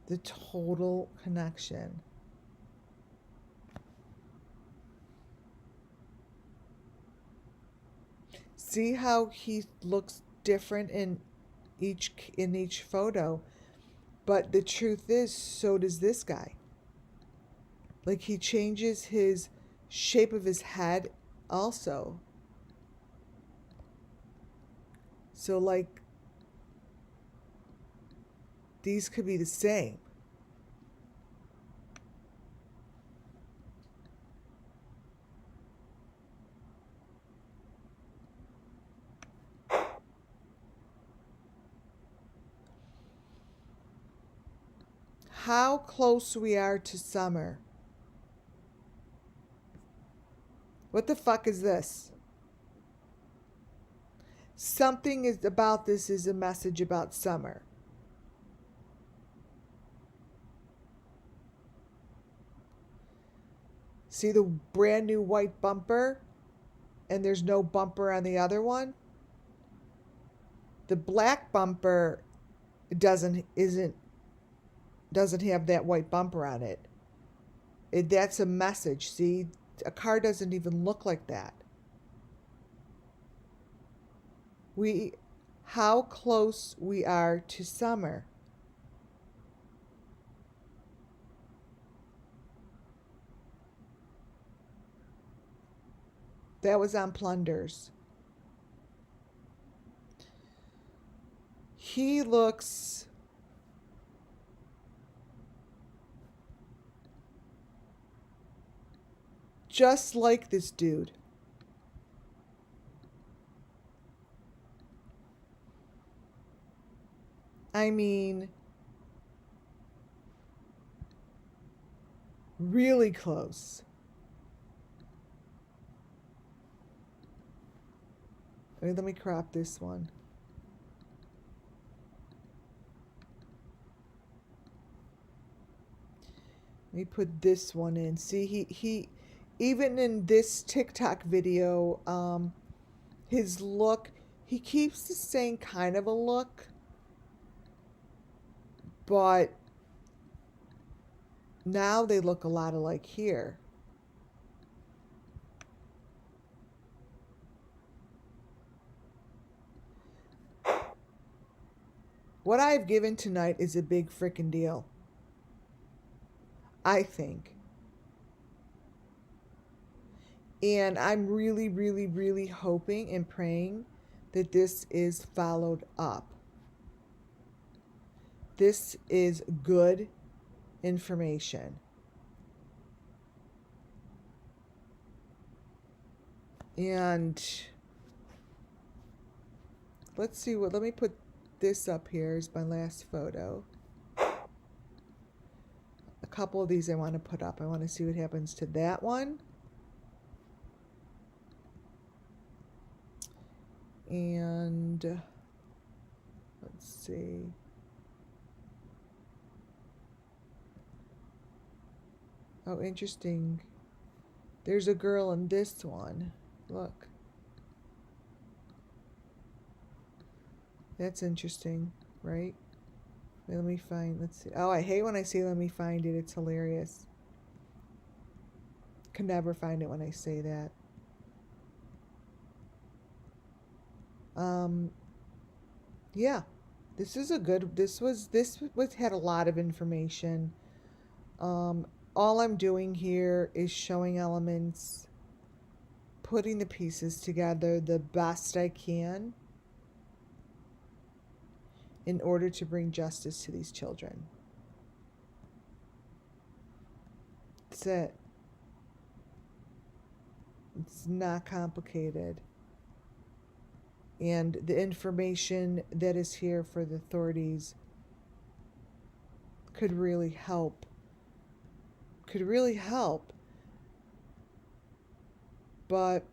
The total connection. See how he looks different in each photo, but the truth is, so does this guy. Like, he changes his shape of his head also. So, like, these could be the same. How close we are to summer. What the fuck is this? Something is about this is a message about summer. See the brand new white bumper? And there's no bumper on the other one? The black bumper doesn't have that white bumper on it. That's a message. See, a car doesn't even look like that. How close we are to summer. That was on Plunders. He looks just like this dude. I mean, really close. Let me crop this one. Let me put this one in. See, he even in this TikTok video, his look, he keeps the same kind of a look, but now they look a lot alike here. What I've given tonight is a big frickin' deal, I think. And I'm really, really, really hoping and praying that this is followed up. This is good information. And let's see let me put this up here as my last photo. A couple of these I want to put up. I want to see what happens to that one. And let's see. Oh, interesting. There's a girl in this one. Look. That's interesting, right? Wait, let me find, let's see. Oh, I hate when I say let me find it. It's hilarious. Can never find it when I say that. Yeah. This is a good, this had a lot of information. All I'm doing here is showing elements, putting the pieces together the best I can in order to bring justice to these children. That's it. It's not complicated. And the information that is here for the authorities could really help. But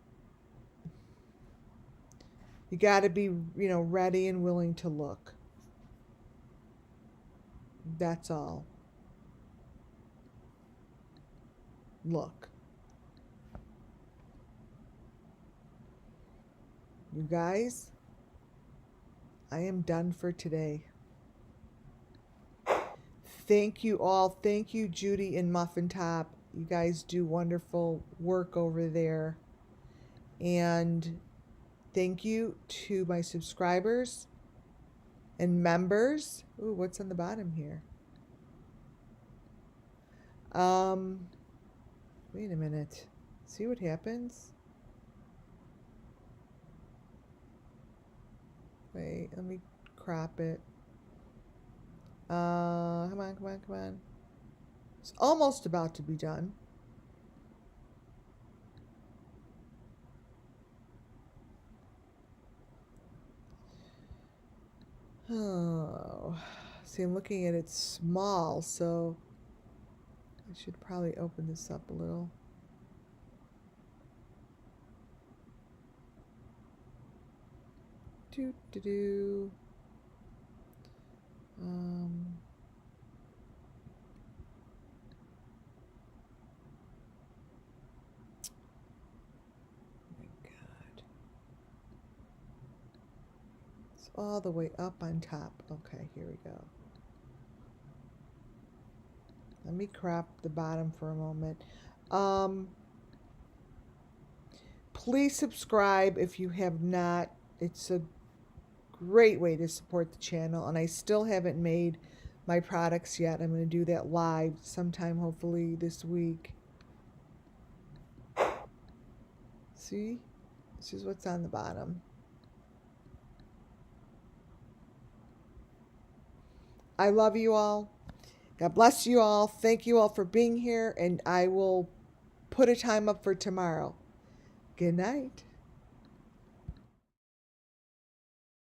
you got to be, ready and willing to look. That's all. Look. You guys, I am done for today. Thank you all. Thank you, Judy and Muffin Top. You guys do wonderful work over there. And thank you to my subscribers and members. Ooh, what's on the bottom here? Wait a minute. See what happens? Wait, let me crop it. Come on. It's almost about to be done. Oh, see, I'm looking at it small, so I should probably open this up a little. Do. Oh my God. It's all the way up on top. Okay, here we go. Let me crop the bottom for a moment. Please subscribe if you have not. It's a great way to support the channel, and I still haven't made my products yet. I'm going to do that live sometime, hopefully this week. See? This is what's on the bottom. I love you all. God bless you all. Thank you all for being here, and I will put a time up for tomorrow. Good night.